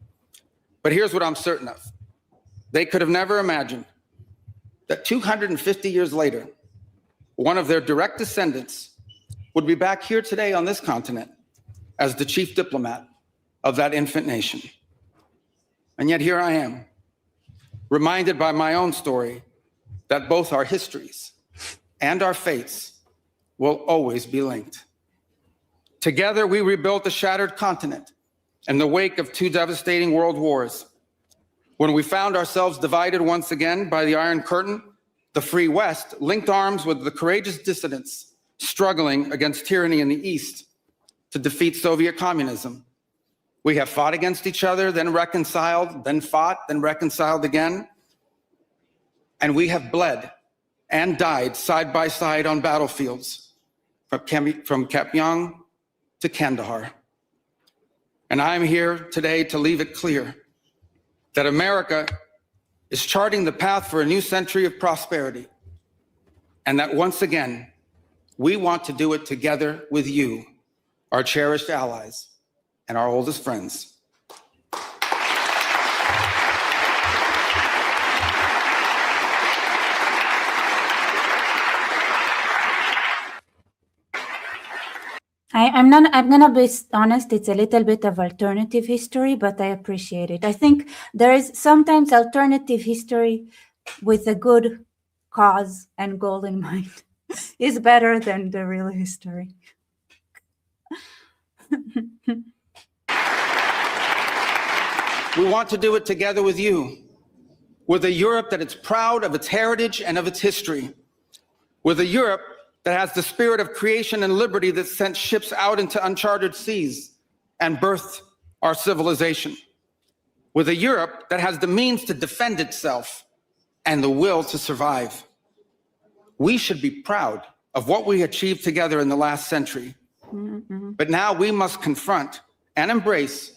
But here's what I'm certain of. They could have never imagined that 250 years later, one of their direct descendants would be back here today on this continent as the chief diplomat of that infant nation. And yet here I am, reminded by my own story that both our histories and our fates will always be linked. Together, we rebuilt a shattered continent in the wake of 2 devastating world wars. When we found ourselves divided once again by the Iron Curtain, the Free West linked arms with the courageous dissidents struggling against tyranny in the East to defeat Soviet communism. We have fought against each other, then reconciled, then fought, then reconciled again. And we have bled and died side by side on battlefields from Kapyong to Kandahar. And I'm here today to leave it clear that America is charting the path for a new century of prosperity, and that once again, we want to do it together with you, our cherished allies and our oldest friends. I'm gonna be honest, it's a little bit of alternative history, but I appreciate it. I think there is sometimes alternative history with a good cause and goal in mind is better than the real history. We want to do it together with you, with a Europe that is proud of its heritage and of its history, with a Europe that has the spirit of creation and liberty that sent ships out into uncharted seas and birthed our civilization, with a Europe that has the means to defend itself and the will to survive. We should be proud of what we achieved together in the last century. But now we must confront and embrace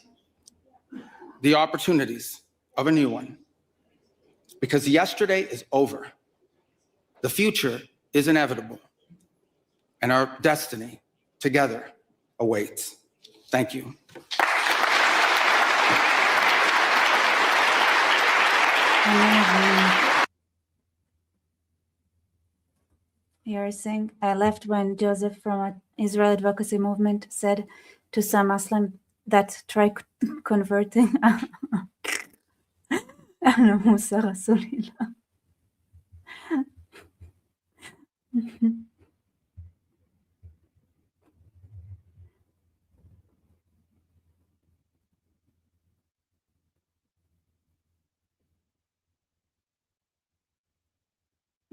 the opportunities of a new one. Because yesterday is over. The future is inevitable. And our destiny together awaits. Thank you. You're saying I left when Joseph from an Israel advocacy movement said to some Muslim that try converting.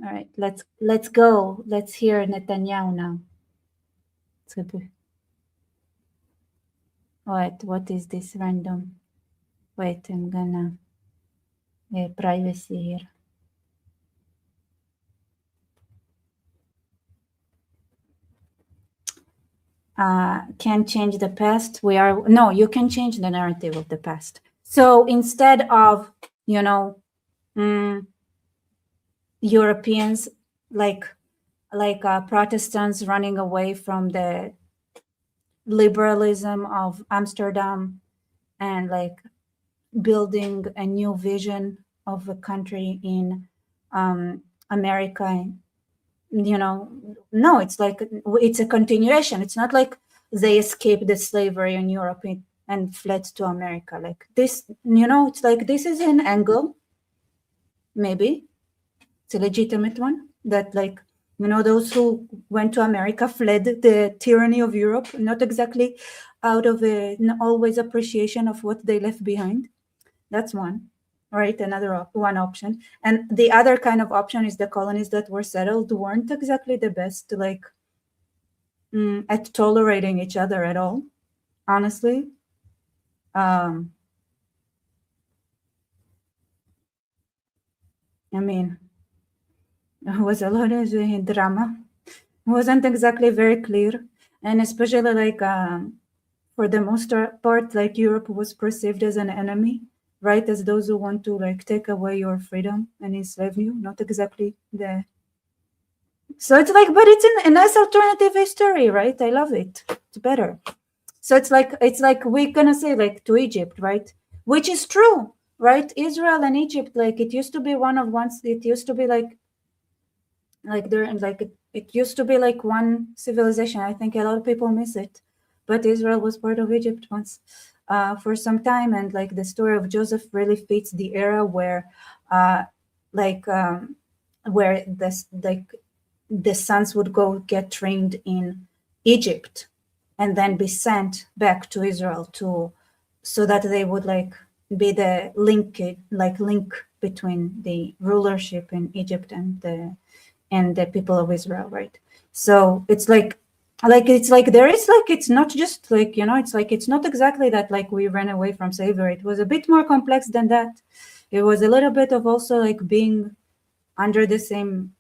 All right, let's go. Let's hear Netanyahu now. Wait, what is this random? Wait, I'm gonna privacy here. Can't change the past. No, you can change the narrative of the past. So instead of, Europeans like Protestants running away from the liberalism of Amsterdam and like building a new vision of a country in America, no, it's like it's a continuation. It's not like they escaped the slavery in Europe and fled to America. Like this, it's like this is an angle, maybe. It's a legitimate one that those who went to America fled the tyranny of Europe, not exactly out of always appreciation of what they left behind. That's one, right? One option. And the other kind of option is the colonies that were settled weren't exactly the best, at tolerating each other at all, honestly. I mean, it was a lot of drama. It wasn't exactly very clear, and especially like for the most part, like Europe was perceived as an enemy, right? As those who want to like take away your freedom and enslave you, not exactly the. So it's like, but it's a nice alternative history, right? I love it. It's better. So it's like we're gonna say like to Egypt, right? Which is true, right? Israel and Egypt, like it used to be one of once. It used to be like there like it used to be like one civilization. I think a lot of people miss it, but Israel was part of Egypt once for some time, and like the story of Joseph really fits the era where like where this like the sons would go get trained in Egypt and then be sent back to Israel to so that they would like be the link between the rulership in Egypt and the people of Israel, right? So it's like it's like there is like it's not just like it's like it's not exactly that like we ran away from slavery. It was a bit more complex than that. It was a little bit of also like being under the same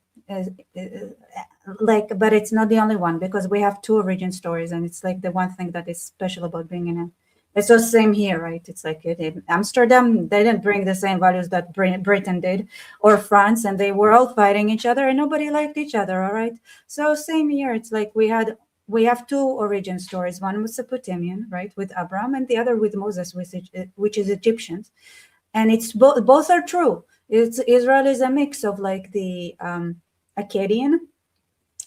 like, but it's not the only one because we have two origin stories, and it's like the one thing that is special about being in a. It's the same here, right? It's like in Amsterdam, they didn't bring the same values that Britain did, or France, and they were all fighting each other, and nobody liked each other. All right, so same here. It's like we have two origin stories. One Mesopotamian, right, with Abraham, and the other with Moses, which is Egyptians, and it's both are true. It's Israel is a mix of like the Akkadian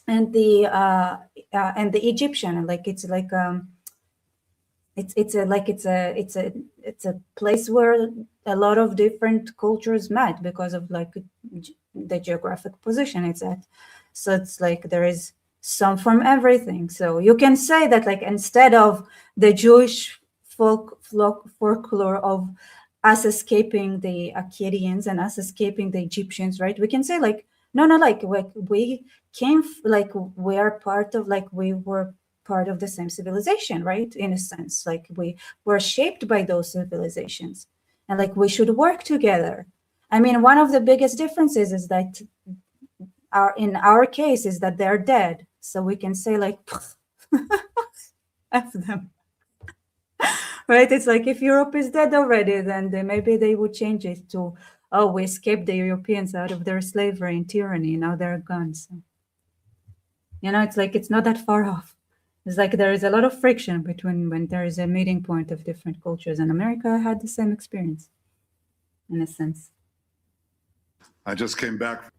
and the Egyptian. Like it's like it's a place where a lot of different cultures met because of like the geographic position it's at. So it's like there is some from everything. So you can say that like instead of the Jewish folklore of us escaping the Akkadians and us escaping the Egyptians, right? We can say like no, like we came like we are part of like we were part of the same civilization, right? In a sense, like we were shaped by those civilizations, and like we should work together. I mean, one of the biggest differences is that in our case is that they're dead, so we can say like F them. Right? It's like if Europe is dead already, then maybe they would change it to, oh, we escaped the Europeans out of their slavery and tyranny. Now they're gone. So, it's like it's not that far off. It's like there is a lot of friction between when there is a meeting point of different cultures, and America had the same experience, in a sense. I just came back.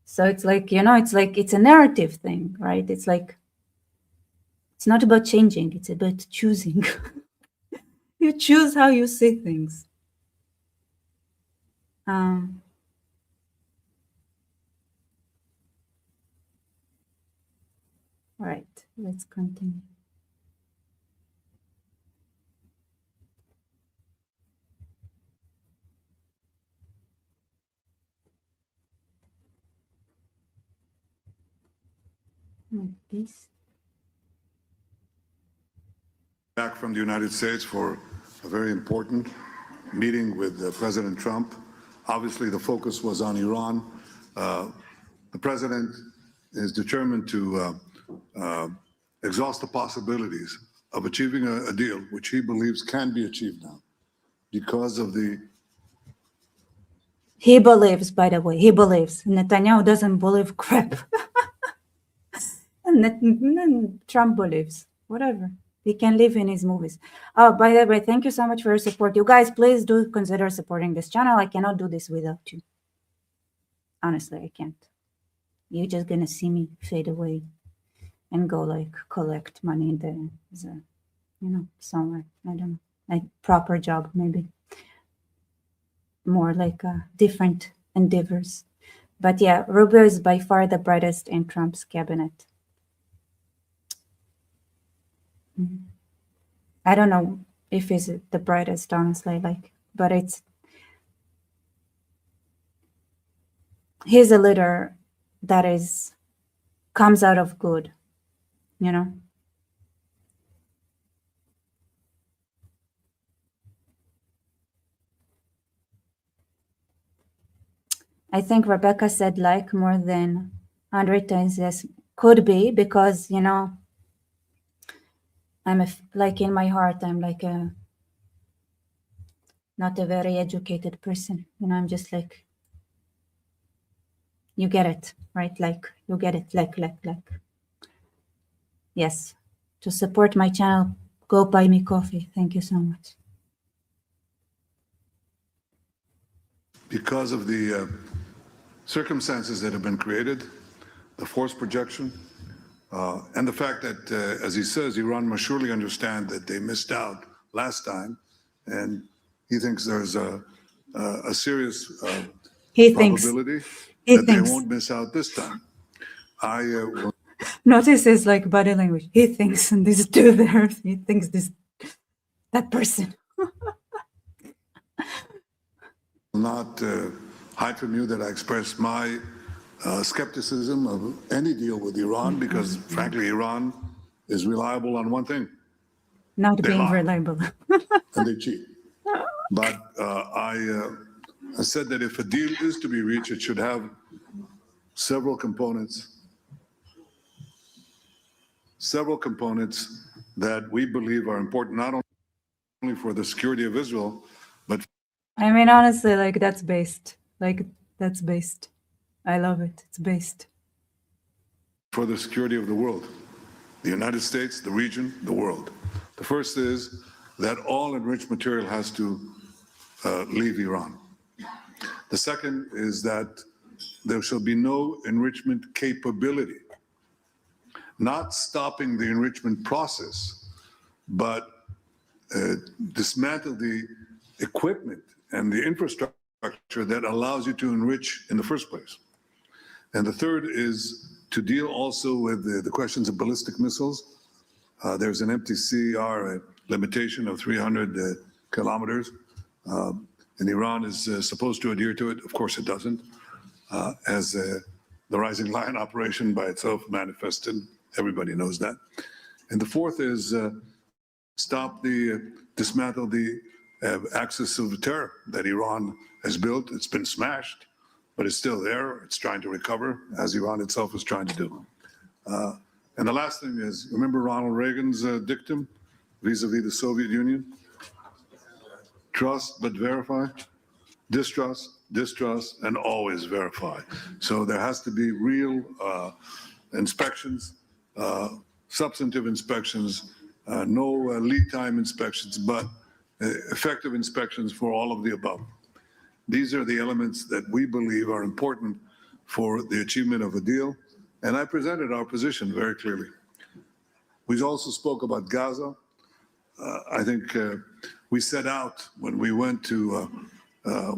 So it's like it's a narrative thing, right? It's like it's not about changing; it's about choosing. You choose how you see things. Right, let's continue. Like this. Back from the United States for a very important meeting with President Trump. Obviously, the focus was on Iran. The president is determined to exhaust the possibilities of achieving a deal which he believes can be achieved now because of the. He believes, by the way, he believes. Netanyahu doesn't believe crap. And Trump believes, whatever. He can live in his movies. Oh, by the way, thank you so much for your support. You guys, please do consider supporting this channel. I cannot do this without you. Honestly, I can't. You're just gonna see me fade away and go like collect money in the, somewhere. I don't know, like proper job maybe. More like different endeavors. But yeah, Rubio is by far the brightest in Trump's cabinet. I don't know if he's the brightest, honestly, but he's a leader that comes out of good. you know. I think Rebecca said like more than 100 times. Yes, could be because, you know, I'm like in my heart, I'm like a not a very educated person. You know, I'm just like, you get it, right? Like, you get it, like. Yes. To support my channel, go buy me coffee. Thank you so much. Because of the circumstances that have been created, the force projection, and the fact that, as he says, Iran must surely understand that they missed out last time, and he thinks there's a serious He thinks. probability He that they thinks. won't miss out this time. I will Notice his like body language. He thinks, and this dude there, he thinks that person. not hide from you that I express my skepticism of any deal with Iran because, frankly, Iran is reliable on one thing. Not They being lie. reliable. And they cheat. But I said that if a deal is to be reached, it should have several components that we believe are important, not only for the security of Israel, but I mean, honestly, like that's based. Like that's based. I love it. It's based. for the security of the world, the United States, the region, the world. The first is that all enriched material has to leave Iran. The second is that there shall be no enrichment capability, not stopping the enrichment process, but dismantle the equipment and the infrastructure that allows you to enrich in the first place. And the third is to deal also with the questions of ballistic missiles. There's an MTCR limitation of 300 kilometers, and Iran is supposed to adhere to it. Of course, it doesn't, as the Rising Lion operation by itself manifested. Everybody knows that. And the fourth is dismantle the axis of terror that Iran has built. It's been smashed, but it's still there. It's trying to recover, as Iran itself is trying to do. And the last thing is, remember Ronald Reagan's dictum vis-a-vis the Soviet Union? Trust but verify, distrust, and always verify. So there has to be real inspections, substantive inspections, no lead time inspections, but effective inspections for all of the above. These are the elements that we believe are important for the achievement of a deal, and I presented our position very clearly. We also spoke about Gaza. I think we set out when we went to,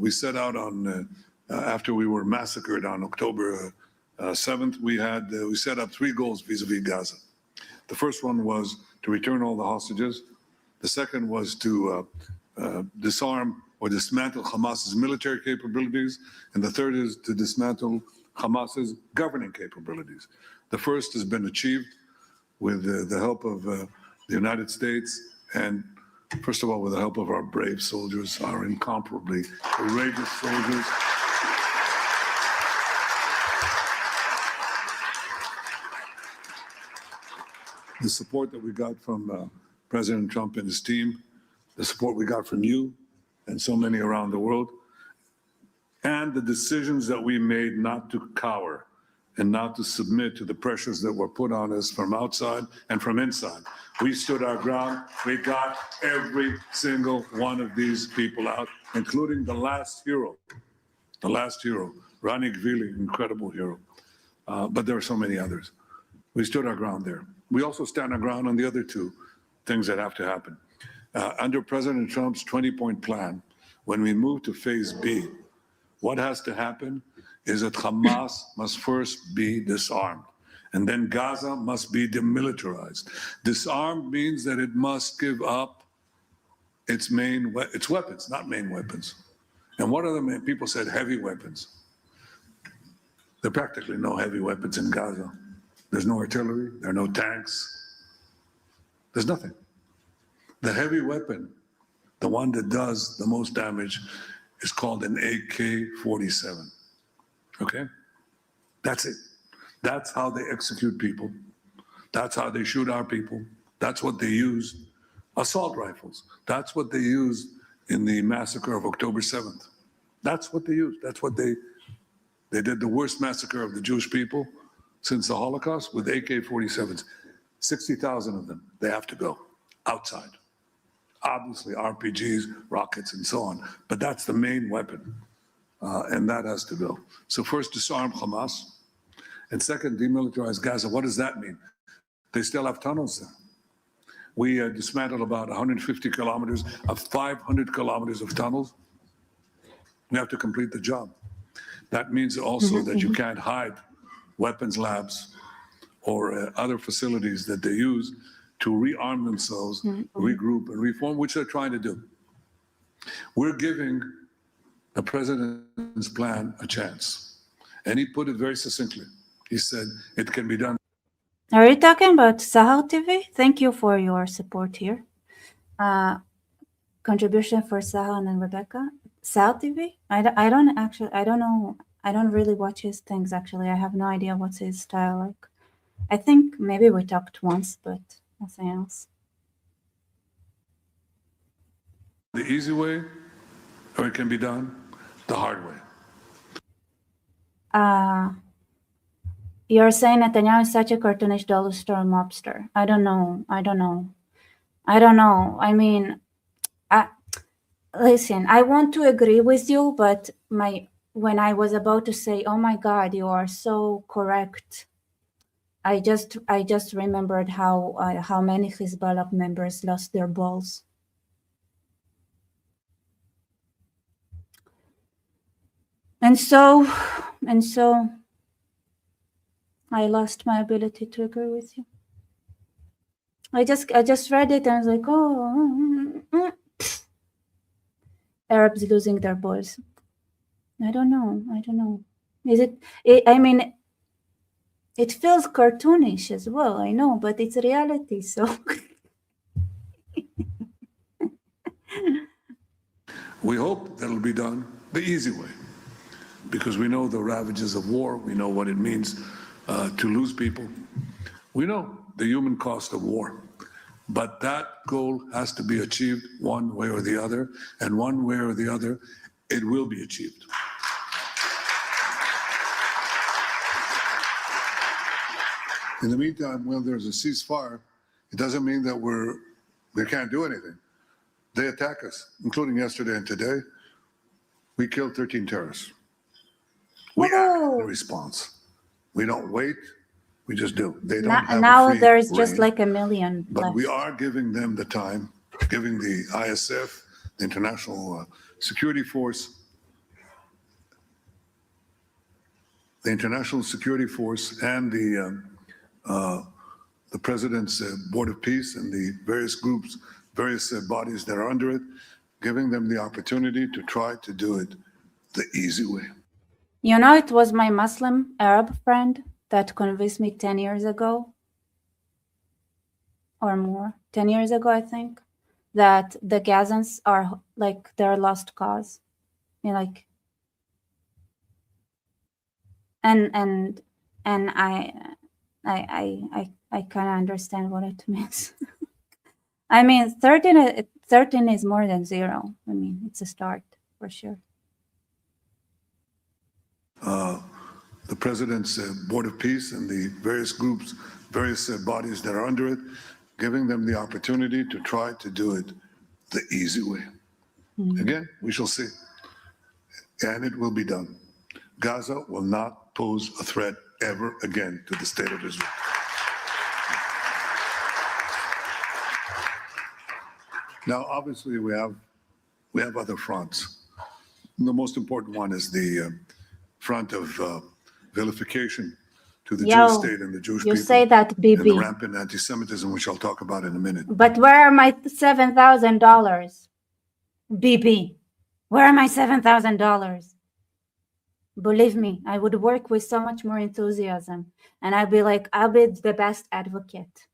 we set out on, after we were massacred on October 7th, we set up 3 goals vis-a-vis Gaza. The first one was to return all the hostages. The second was to disarm or dismantle Hamas's military capabilities. And the third is to dismantle Hamas's governing capabilities. The first has been achieved with the help of the United States and, first of all, with the help of our brave soldiers, our incomparably courageous soldiers. The support that we got from President Trump and his team, the support we got from you and so many around the world, and the decisions that we made not to cower and not to submit to the pressures that were put on us from outside and from inside. We stood our ground. We got every single one of these people out, including the last hero, Rani Gvili, incredible hero. But there are so many others. We stood our ground there. We also stand our ground on the other 2 things that have to happen. Under President Trump's 20-point plan, when we move to phase B, what has to happen is that Hamas must first be disarmed, and then Gaza must be demilitarized. Disarmed means that it must give up its weapons, not main weapons. And what are the main? People said heavy weapons. There are practically no heavy weapons in Gaza. There's no artillery. There are no tanks. There's nothing. The heavy weapon, the one that does the most damage, is called an AK-47. Okay? That's it. That's how they execute people. That's how they shoot our people. That's what they use. Assault rifles. That's what they used in the massacre of October 7th. That's what they used. That's what they did the worst massacre of the Jewish people since the Holocaust with AK-47s. 60,000 of them. They have to go outside. Obviously, RPGs, rockets, and so on. But that's the main weapon. And that has to go. So first, disarm Hamas. And second, demilitarize Gaza. What does that mean? They still have tunnels there. We dismantled about 150 kilometers of 500 kilometers of tunnels. We have to complete the job. That means also that you can't hide weapons labs or other facilities that they use to rearm themselves, regroup, and reform, which they're trying to do. We're giving the president's plan a chance. And he put it very succinctly. He said, it can be done. Are you talking about Sahel TV? Thank you for your support here. Contribution for Sahel and Rebecca. Sahel TV? I don't know. I don't really watch his things, actually. I have no idea what's his style like. I think maybe we talked once, but nothing else. The easy way, or it can be done the hard way. You're saying Netanyahu is such a cartoonish dollar store mobster. I don't know. I mean, listen, I want to agree with you, but when I was about to say, oh my God, you are so correct, I just remembered how many Hezbollah members lost their balls. And so I lost my ability to agree with you. I just read it and I was like, oh, Arabs losing their balls. I don't know. Is it? I mean, it feels cartoonish as well. I know, but it's reality. So we hope that it'll be done the easy way, because we know the ravages of war. We know what it means to lose people. We know the human cost of war. But that goal has to be achieved one way or the other, and one way or the other, it will be achieved. In the meantime, when there's a ceasefire, it doesn't mean that we can't do anything. They attack us, including yesterday and today. We killed 13 terrorists. We act in response. We don't wait. We just do. They don't have now a free there's just reign, like a million but left. we are giving them the time, giving the ISF, the International Security Force, and the President's Board of Peace and the various groups, various bodies that are under it, giving them the opportunity to try to do it the easy way. You know, it was my Muslim Arab friend that convinced me 10 years ago or more, 10 years ago, I think, that the Gazans are like their lost cause. You know, like, and I kind of understand what it means. I mean, 13 is more than 0. I mean, it's a start for sure. The President's Board of Peace and the various groups, various bodies that are under it, giving them the opportunity to try to do it the easy way. Again, we shall see. And it will be done. Gaza will not pose a threat ever again to the state of Israel. Now, obviously, we have other fronts. The most important one is the front of vilification to the Jewish state and the Jewish people. You say that, Bibi. And the rampant anti-Semitism, which I'll talk about in a minute. But where are my $7,000? Bibi, where are my $7,000? Believe me, I would work with so much more enthusiasm, and I'll be the best advocate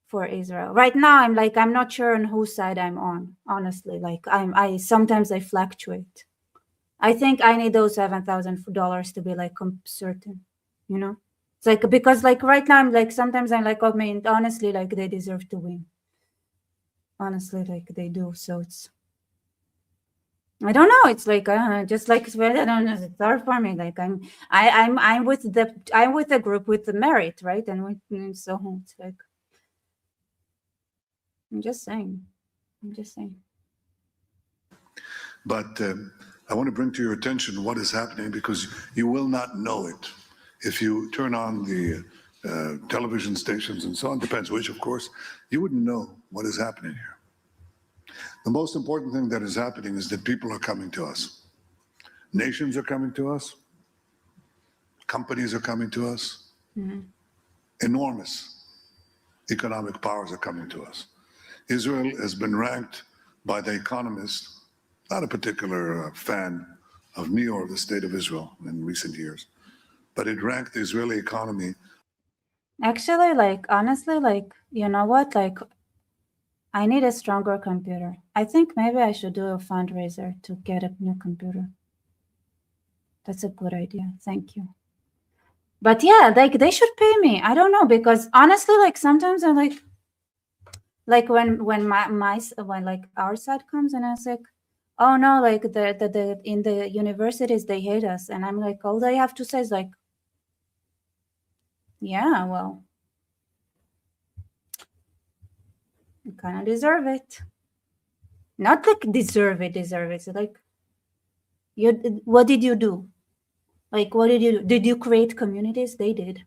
for Israel. Right now, I'm not sure on whose side I'm on, honestly. I sometimes I fluctuate. I think I need those $7,000 to be certain, you know? It's because right now I'm sometimes I'm oh man, honestly, they deserve to win. Honestly, they do. So I don't know. It's just I don't know. It's hard for me. I'm with the group with the merit, right? So it's I'm just saying. But I want to bring to your attention what is happening, because you will not know it if you turn on the television stations and so on. Depends which, of course. You wouldn't know what is happening here. The most important thing that is happening is that people are coming to us. Nations are coming to us. Companies are coming to us. Mm-hmm. Enormous economic powers are coming to us. Israel has been ranked by The Economist, not a particular fan of me or the state of Israel in recent years, but it ranked the Israeli economy. Actually, honestly, you know what? I need a stronger computer. I think maybe I should do a fundraiser to get a new computer. That's a good idea. Thank you. But yeah, they should pay me. I don't know, because honestly, sometimes I'm when our side comes and I was oh no, the in the universities they hate us, and I'm all they have to say is yeah, well, you kind of deserve it. Not deserve it. It's what did you do? What did you do? Did you create communities? They did.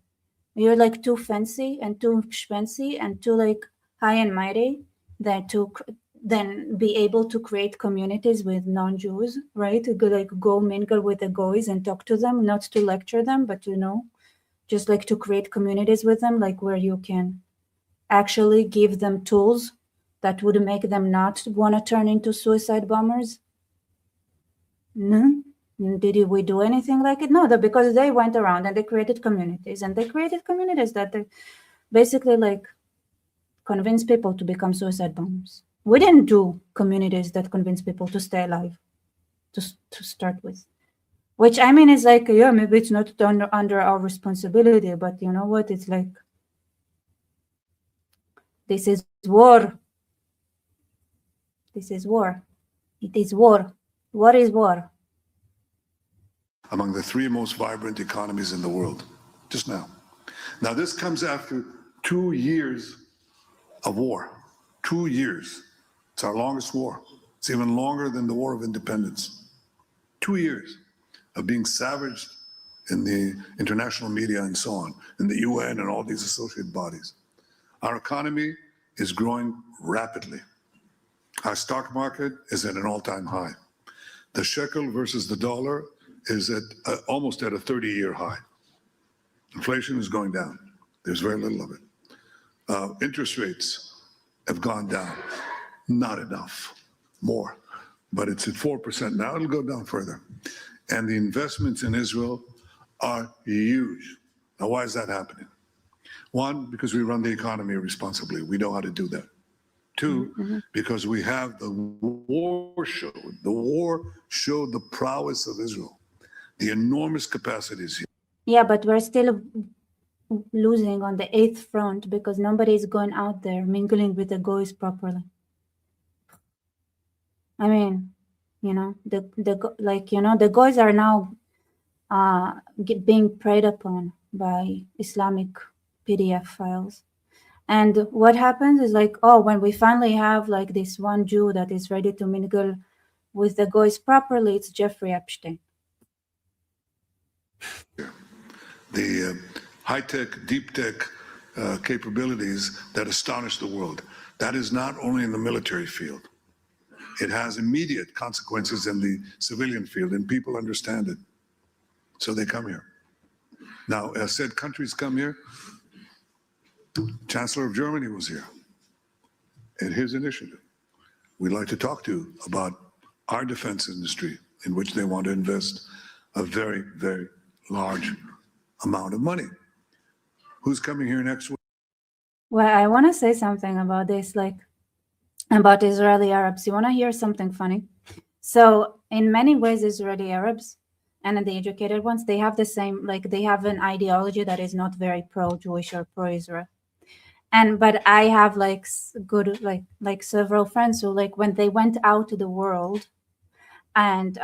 You're too fancy and too fancy and too high and mighty that to then be able to create communities with non-Jews, right? Go mingle with the goys and talk to them, not to lecture them, but just to create communities with them, where you can actually give them tools that would make them not want to turn into suicide bombers. No. Did we do anything like it? No, because they went around and they created communities, that they basically convince people to become suicide bombers. We didn't do communities that convince people to stay alive to start with, which I mean is yeah, maybe it's not under our responsibility, but you know what? It's this is war. This is war. It is war. What is war? Among the 3 most vibrant economies in the world, just now. Now, this comes after 2 years of war. 2 years. It's our longest war. It's even longer than the War of Independence. 2 years of being savaged in the international media and so on, in the UN and all these associated bodies. Our economy is growing rapidly. Our stock market is at an all-time high. The shekel versus the dollar is at almost at a 30-year high. Inflation is going down. There's very little of it. Interest rates have gone down. Not enough. More. But it's at 4% now. It'll go down further. And the investments in Israel are huge. Now, why is that happening? 1, because we run the economy responsibly. We know how to do that. 2, because we have the war showed. The war showed the prowess of Israel, the enormous capacities here. Yeah, but we're still losing on the 8th front because nobody is going out there mingling with the goys properly. I mean, the goys are now being preyed upon by Islamic PDF files. And what happens is when we finally have this one Jew that is ready to mingle with the goys properly, it's Jeffrey Epstein. The high-tech, deep-tech capabilities that astonish the world. That is not only in the military field. It has immediate consequences in the civilian field, and people understand it. So they come here. Now, as said, countries come here. Chancellor of Germany was here at his initiative. We'd like to talk to you about our defense industry in which they want to invest a very, very large amount of money. Who's coming here next week? Well, I want to say something about this, like about Israeli Arabs. You want to hear something funny? So in many ways, Israeli Arabs and the educated ones, they have the same, like they have an ideology that is not very pro-Jewish or pro-Israel. But I have like good, like several friends who, like, when they went out to the world, and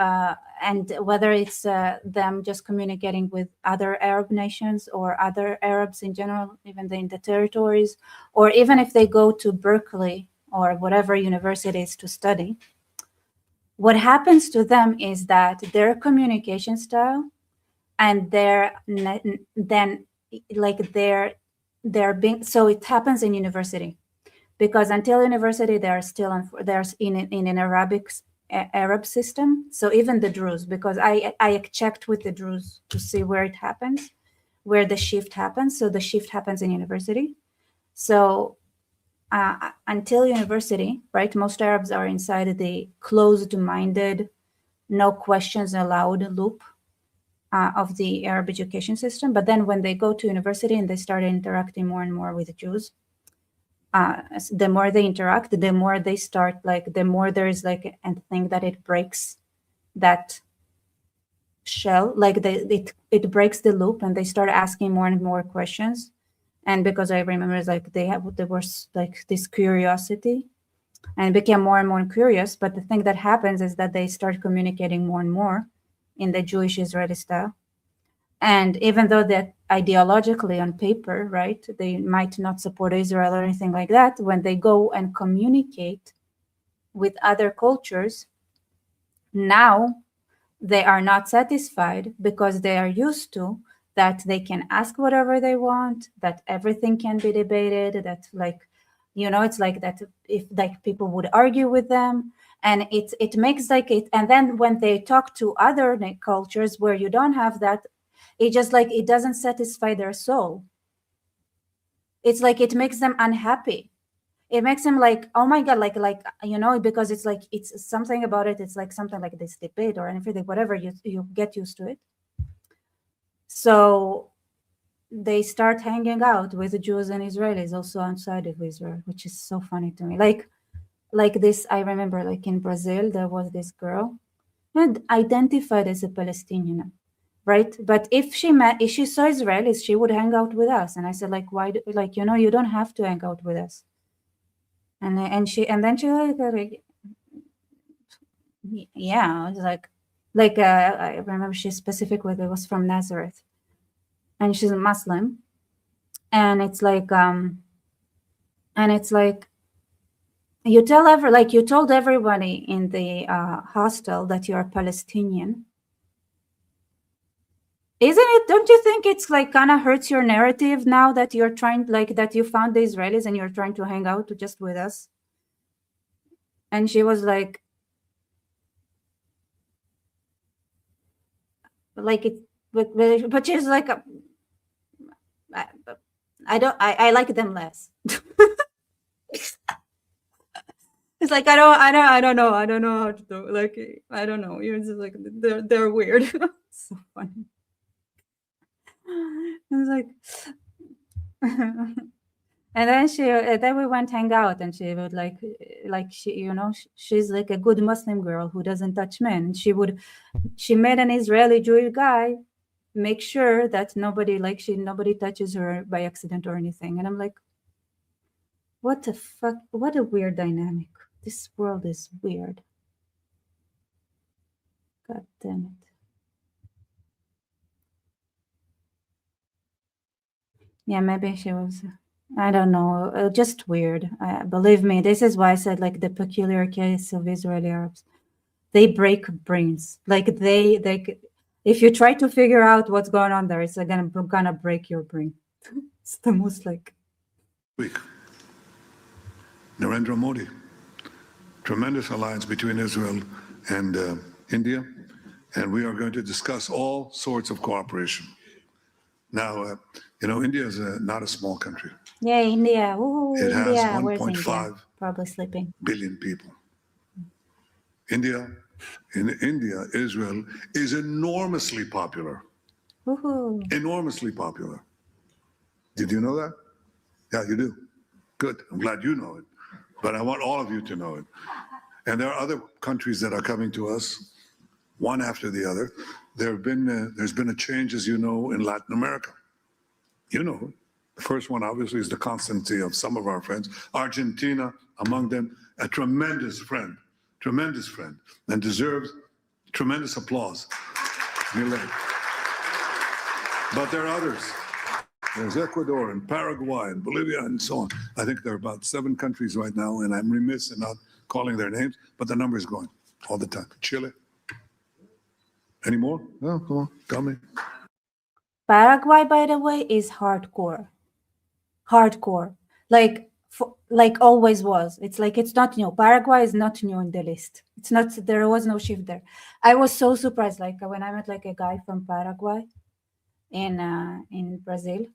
whether it's them just communicating with other Arab nations or other Arabs in general, even in the territories, or even if they go to Berkeley or whatever universities to study, what happens to them is that their communication style and then like they're being, so it happens in university, because until university they're still there's in an Arab system. So even the Druze, because I checked with the Druze to see where it happens, where the shift happens. So the shift happens in university. So until university, right, most Arabs are inside the closed-minded, no questions allowed loop of the Arab education system. But then when they go to university and they start interacting more and more with the Jews, the more they interact, the more they start, like, the more there is like a thing that it breaks that shell, like it breaks the loop, and they start asking more and more questions. And because I remember, it's like there was like this curiosity, and became more and more curious. But the thing that happens is that they start communicating more and more in the Jewish Israeli style. And even though that ideologically on paper, right, they might not support Israel or anything like that, when they go and communicate with other cultures, now they are not satisfied, because they are used to that they can ask whatever they want, that everything can be debated, that, like, you know, it's like that if like people would argue with them, and it makes like it. And then when they talk to other cultures where you don't have that, it just like it doesn't satisfy their soul. It's like it makes them unhappy. It makes them like, oh my god, like you know, because it's like it's something about it. It's like something like this debate or anything, whatever, you get used to it. So they start hanging out with the Jews and Israelis also outside of Israel, which is so funny to me. Like this, I remember, like in Brazil, there was this girl and identified as a Palestinian, right? But if she saw Israelis, she would hang out with us. And I said, like, why? Like, you know, you don't have to hang out with us. And then she like yeah, it was like I remember she specifically was from Nazareth, and she's a Muslim, and it's like you told everybody in the hostel that you're Palestinian. Isn't it? Don't you think it's like kind of hurts your narrative now that you're trying, like, that you found the Israelis and you're trying to hang out just with us? And she was like it, but she's like, I like them less. It's like I don't know how to do, like, I don't know. You're just like they're weird. So funny. It's like, and then we went hang out, and she would like she, you know, she's like a good Muslim girl who doesn't touch men. And she made an Israeli Jewish guy make sure that nobody touches her by accident or anything. And I'm like, what the fuck? What a weird dynamic. This world is weird. God damn it. Yeah, maybe she was, I don't know, just weird. Believe me, this is why I said, like, the peculiar case of Israeli Arabs. They break brains. Like, they if you try to figure out what's going on there, it's gonna break your brain. It's the most like. Week. Narendra Modi. Tremendous alliance between Israel and India, and we are going to discuss all sorts of cooperation. Now, you know, India is not a small country. Yeah, India. Ooh, it India. has Where's India? 1.5 probably sleeping billion people. India In India, Israel is enormously popular. Woohoo. Enormously popular. Did you know that? Yeah, you do. Good. I'm glad you know it. But I want all of you to know it. And there are other countries that are coming to us, one after the other. There's been a change, as you know, in Latin America. You know, the first one obviously is the constancy of some of our friends. Argentina, among them, a tremendous friend, and deserves tremendous applause. But there are others. There's Ecuador and Paraguay and Bolivia and so on. I think there are about 7 countries right now, and I'm remiss in not calling their names, but the number is growing all the time. Chile. Any more? No, come on, tell me. Paraguay, by the way, is hardcore. Hardcore. Like always was. It's like it's not new. Paraguay is not new in the list. It's not, there was no shift there. I was so surprised, like when I met like a guy from Paraguay in Brazil.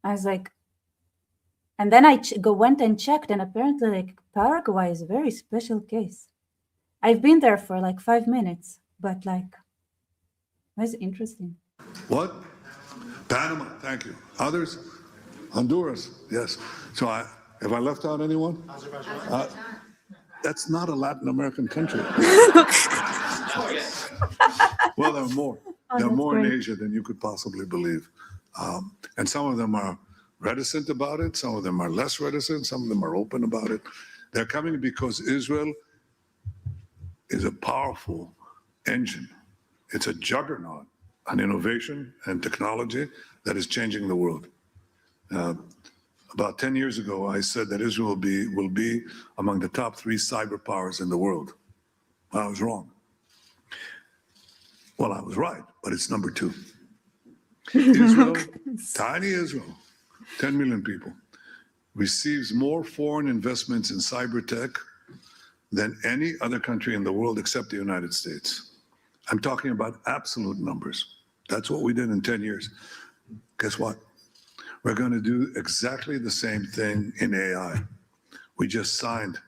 I was like, and then I went and checked, and apparently like Paraguay is a very special case. I've been there for like 5 minutes, but like, that's interesting. What? Panama, thank you. Others? Honduras, yes. So have I left out anyone? That's not a Latin American country. Well, there are more. There are more in Asia than you could possibly believe. And some of them are reticent about it. Some of them are less reticent. Some of them are open about it. They're coming because Israel is a powerful engine. It's a juggernaut on innovation and technology that is changing the world. About 10 years ago, I said that Israel will be among the top 3 cyber powers in the world. I was wrong. Well, I was right, but it's number 2. Israel, tiny Israel, 10 million people, receives more foreign investments in cyber tech than any other country in the world except the United States. I'm talking about absolute numbers. That's what we did in 10 years. Guess what? We're going to do exactly the same thing in AI. We just signed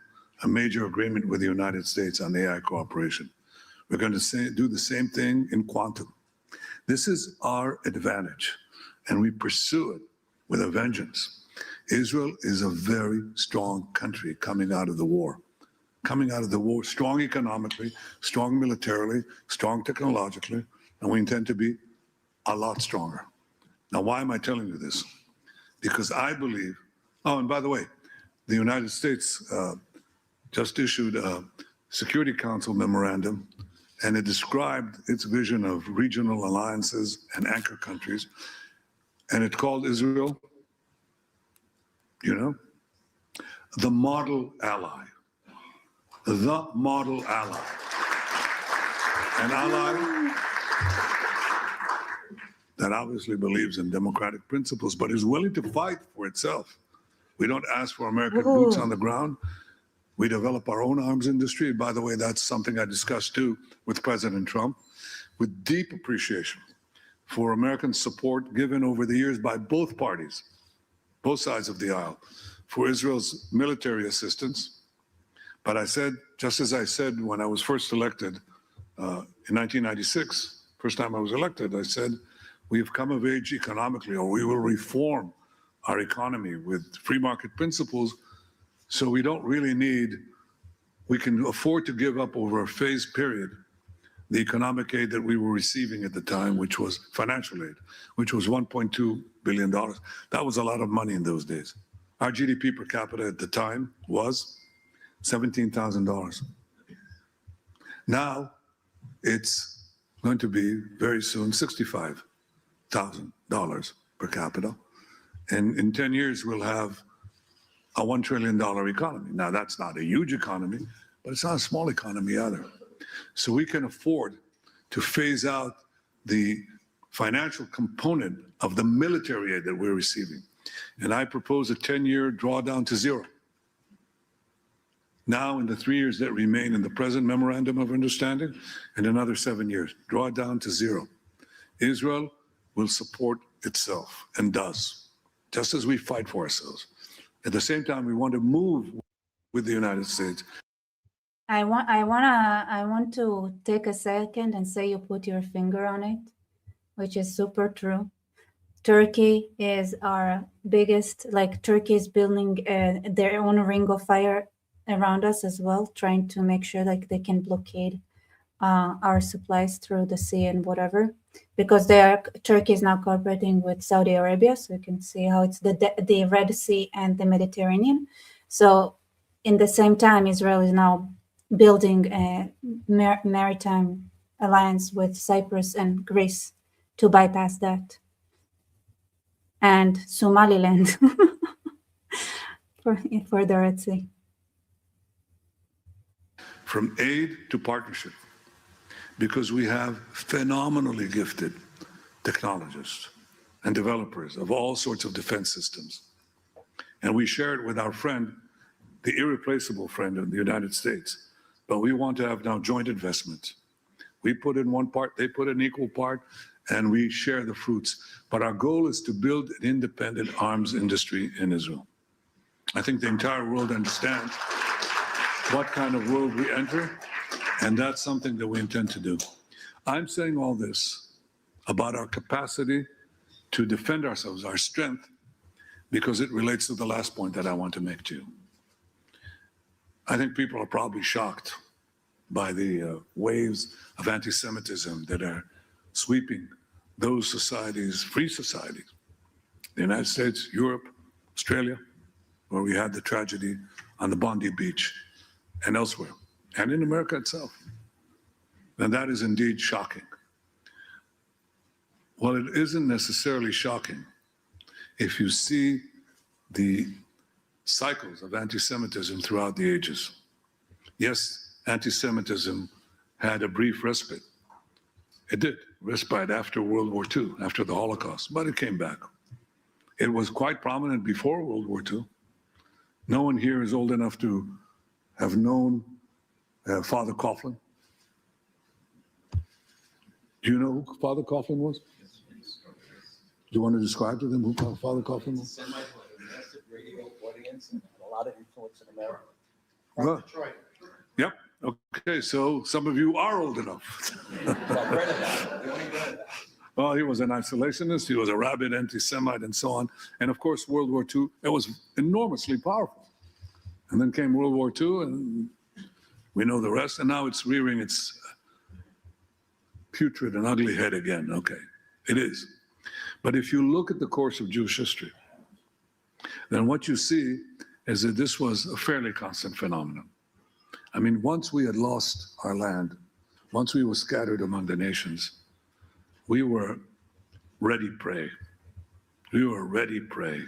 a major agreement with the United States on AI cooperation. We're going to do the same thing in quantum. This is our advantage, and we pursue it with a vengeance. Israel is a very strong country coming out of the war. Coming out of the war, strong economically, strong militarily, strong technologically, and we intend to be a lot stronger. Now, why am I telling you this? Because I believe, oh, and by the way, the United States just issued a Security Council memorandum, and it described its vision of regional alliances and anchor countries, and it called Israel, you know, the model ally. The model ally. An ally that obviously believes in democratic principles, but is willing to fight for itself. We don't ask for American boots on the ground. We develop our own arms industry. By the way, that's something I discussed too with President Trump, with deep appreciation for American support given over the years by both parties, both sides of the aisle, for Israel's military assistance. But I said, just as I said when I was first elected in 1996, first time I was elected, I said, we've come of age economically, or we will reform our economy with free market principles. So we don't really need, we can afford to give up over a phased period the economic aid that we were receiving at the time, which was financial aid, which was $1.2 billion. That was a lot of money in those days. Our GDP per capita at the time was $17,000. Now it's going to be very soon $65,000 per capita. And in 10 years, we'll have a $1 trillion economy. Now, that's not a huge economy, but it's not a small economy either. So we can afford to phase out the financial component of the military aid that we're receiving. And I propose a 10-year drawdown to zero. Now, in the 3 years that remain in the present memorandum of understanding, and another 7 years, draw down to zero. Israel will support itself and does, just as we fight for ourselves. At the same time, we want to move with the United States I want to take a second and say you put your finger on it, which is super true. Turkey is our biggest, like Turkey is building their own ring of fire around us as well, trying to make sure like they can blockade our supplies through the sea and whatever, because Turkey is now cooperating with Saudi Arabia, so you can see how it's the Red Sea and the Mediterranean. So in the same time, Israel is now building a maritime alliance with Cyprus and Greece to bypass that, and Somaliland for the Red Sea. From aid to partnership, because we have phenomenally gifted technologists and developers of all sorts of defense systems. And we share it with our friend, the irreplaceable friend of the United States. But we want to have now joint investments. We put in one part, they put in an equal part, and we share the fruits. But our goal is to build an independent arms industry in Israel. I think the entire world understands what kind of world we enter, and that's something that we intend to do. I'm saying all this about our capacity to defend ourselves, our strength, because it relates to the last point that I want to make to you. I think people are probably shocked by the waves of anti-Semitism that are sweeping those societies, free societies, the United States, Europe, Australia, where we had the tragedy on the Bondi Beach, and elsewhere, and in America itself. And that is indeed shocking. Well, it isn't necessarily shocking if you see the cycles of anti-Semitism throughout the ages. Yes, anti-Semitism had a brief respite. It did, respite after World War II, after the Holocaust, but it came back. It was quite prominent before World War II. No one here is old enough to have known Father Coughlin. Do you know who Father Coughlin was? Do you want to describe to them who Father Coughlin was? Massive radio audience and a lot of influence in America. Well, Detroit. Yep. Okay, so some of you are old enough. I've read about it. We only read about it. Well, he was an isolationist, he was a rabid anti-Semite and so on. And of course, World War II, it was enormously powerful. And then came World War II, and we know the rest. And now it's rearing its putrid and ugly head again. Okay, it is. But if you look at the course of Jewish history, then what you see is that this was a fairly constant phenomenon. I mean, once we had lost our land, once we were scattered among the nations, we were ready prey. We were ready prey.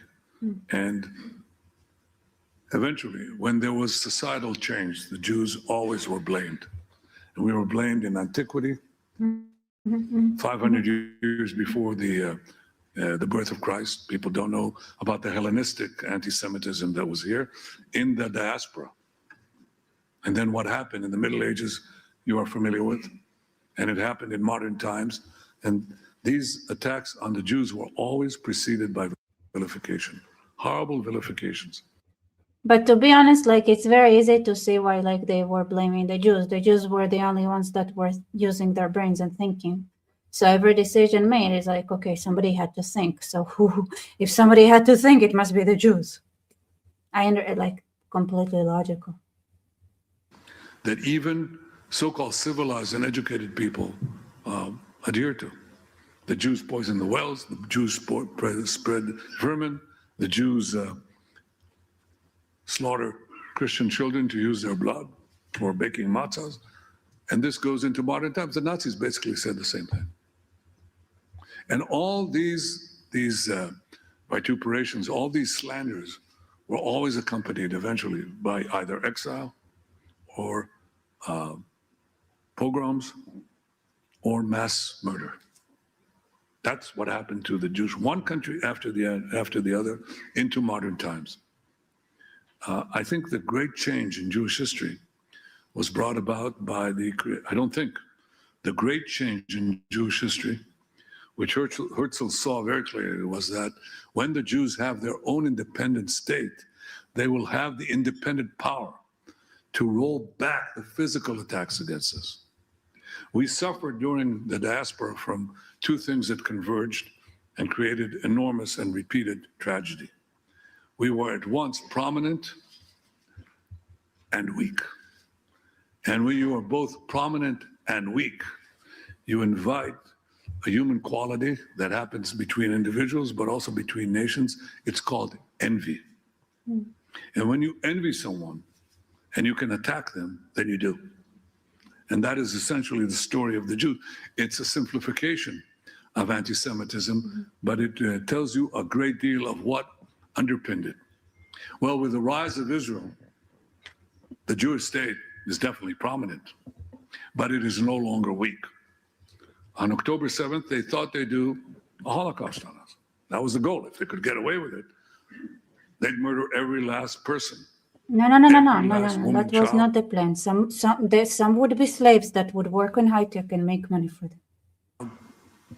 And eventually, when there was societal change, the Jews always were blamed. And we were blamed in antiquity, 500 years before the birth of Christ. People don't know about the Hellenistic anti-Semitism that was here in the diaspora. And then what happened in the Middle Ages, you are familiar with, and it happened in modern times. And these attacks on the Jews were always preceded by vilification, horrible vilifications. But to be honest, like it's very easy to see why like they were blaming the Jews. The Jews were the only ones that were using their brains and thinking. So every decision made is like, okay, somebody had to think. So if somebody had to think, it must be the Jews. Like completely logical. That even so-called civilized and educated people adhere to. The Jews poisoned the wells, the Jews spread vermin, the Jews slaughter Christian children to use their blood for baking matzahs. And this goes into modern times. The Nazis basically said the same thing. And all these vituperations, all these slanders were always accompanied eventually by either exile or pogroms or mass murder. That's what happened to the Jews, one country after the other, into modern times. I think the great change in Jewish history was brought about by the great change in Jewish history, which Herzl saw very clearly, was that when the Jews have their own independent state, they will have the independent power to roll back the physical attacks against us. We suffered during the diaspora from two things that converged and created enormous and repeated tragedy. We were at once prominent and weak. And when you are both prominent and weak, you invite a human quality that happens between individuals, but also between nations. It's called envy. And when you envy someone and you can attack them, then you do. And that is essentially the story of the Jews. It's a simplification of anti-Semitism, but it tells you a great deal of what underpinned it. Well, with the rise of Israel, the Jewish state is definitely prominent, but it is no longer weak. On October 7th, they thought they'd do a Holocaust on us. That was the goal. If they could get away with it, they'd murder every last person. No. That was not the plan. Some would be slaves that would work on high tech and make money for them.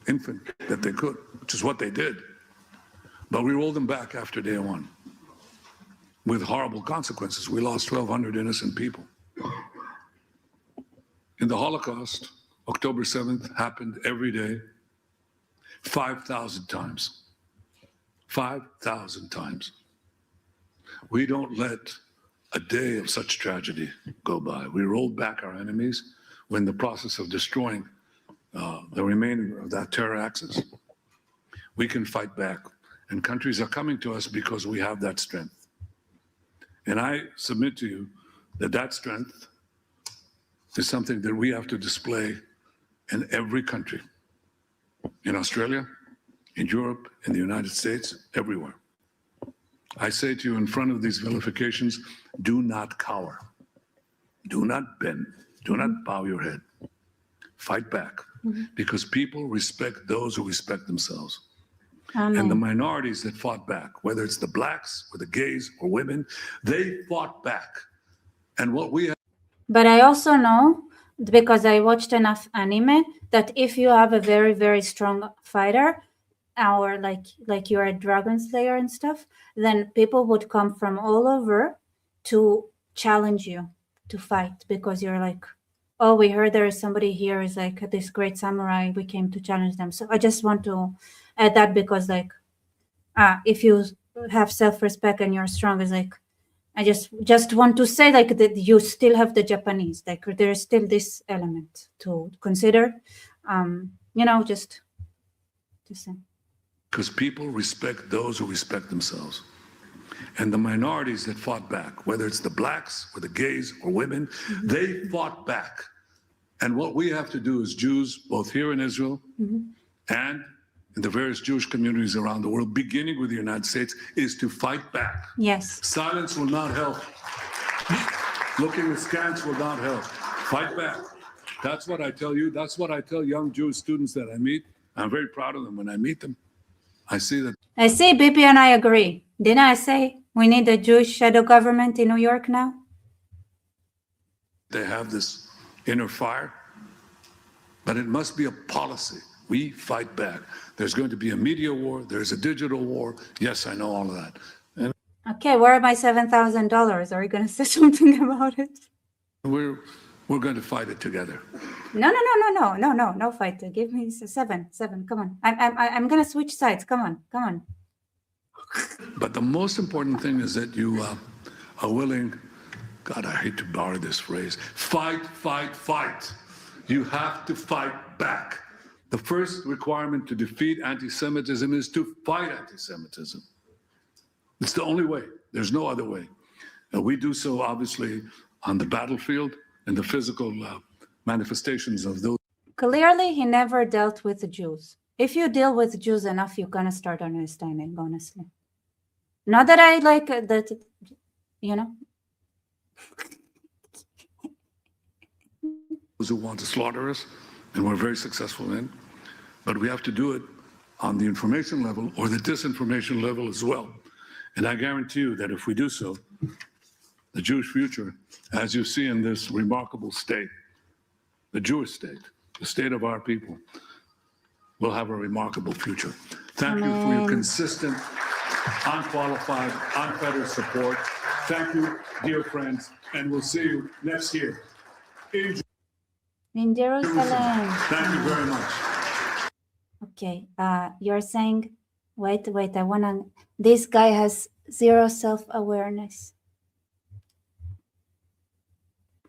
Infant that they could, which is what they did. But we rolled them back after day one with horrible consequences. We lost 1,200 innocent people. In the Holocaust, October 7th happened every day, 5,000 times. 5,000 times. We don't let a day of such tragedy go by. We rolled back our enemies when the process of destroying the remaining of that terror axis. We can fight back, and countries are coming to us because we have that strength. And I submit to you that that strength is something that we have to display in every country, in Australia, in Europe, in the United States, everywhere. I say to you in front of these vilifications, do not cower. Do not bend. Do not bow your head. Fight back, because people respect those who respect themselves. Amen. And the minorities that fought back, whether it's the blacks or the gays or women, they fought back. And what we have. But I also know, because I watched enough anime, that if you have a very, very strong fighter, or like you're a dragon slayer and stuff, then people would come from all over to challenge you to fight, because you're like, oh, we heard there is somebody here is like this great samurai, we came to challenge them. So I just want to add that, because like if you have self-respect and you're strong, is like, I just want to say like that you still have the Japanese, like there's still this element to consider, just say. Because people respect those who respect themselves. And the minorities that fought back, whether it's the blacks or the gays or women, they fought back. And what we have to do as Jews, both here in Israel and in the various Jewish communities around the world, beginning with the United States, is to fight back. Yes. Silence will not help. Looking askance will not help. Fight back. That's what I tell you. That's what I tell young Jewish students that I meet. I'm very proud of them when I meet them. I see that. I see, Bibi and I agree. Didn't I say we need a Jewish shadow government in New York now? They have this inner fire, but it must be a policy. We fight back. There's going to be a media war. There's a digital war. Yes, I know all of that. And Okay, where are my $7,000? Are you going to say something about it? we're going to fight it together. No fight. Give me seven. Come on. I'm going to switch sides. Come on. But the most important thing is that you are willing. God, I hate to borrow this phrase. Fight. You have to fight back. The first requirement to defeat anti-Semitism is to fight anti-Semitism. It's the only way. There's no other way. We do so, obviously, on the battlefield and the physical manifestations of those. Clearly, he never dealt with the Jews. If you deal with Jews enough, you're going to start understanding, honestly. Not that I like that, Those who want to slaughter us, and we're very successful in, but we have to do it on the information level or the disinformation level as well. And I guarantee you that if we do so, the Jewish future, as you see in this remarkable state, the Jewish state, the state of our people, will have a remarkable future. Thank you for your consistent unqualified, unfettered support. Thank you, dear friends, and we'll see you next year In Jerusalem. Thank you very much. Okay, you're saying, wait, I wanna, this guy has zero self-awareness.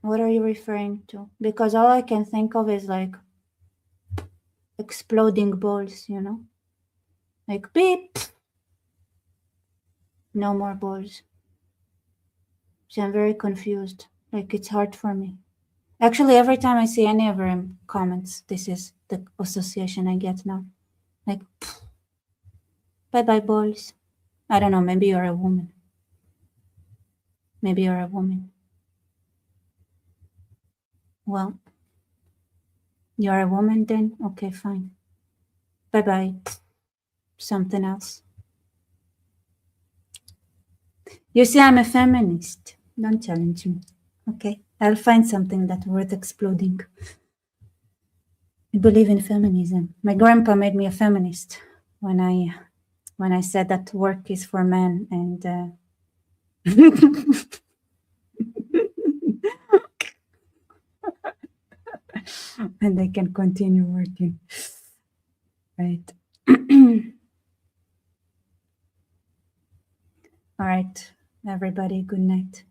What are you referring to? Because all I can think of is like exploding balls, you know? Like beep, no more balls. So I'm very confused. Like it's hard for me. Actually, every time I see any of him comments, this is the association I get now. Like, bye-bye balls. I don't know, maybe you're a woman. Maybe you're a woman. Well, you're a woman then? Okay, fine. Bye-bye. Something else. You see, I'm a feminist. Don't challenge me. Okay, I'll find something that's worth exploding. I believe in feminism. My grandpa made me a feminist when I said that work is for men and and they can continue working. Right. All right, everybody, good night.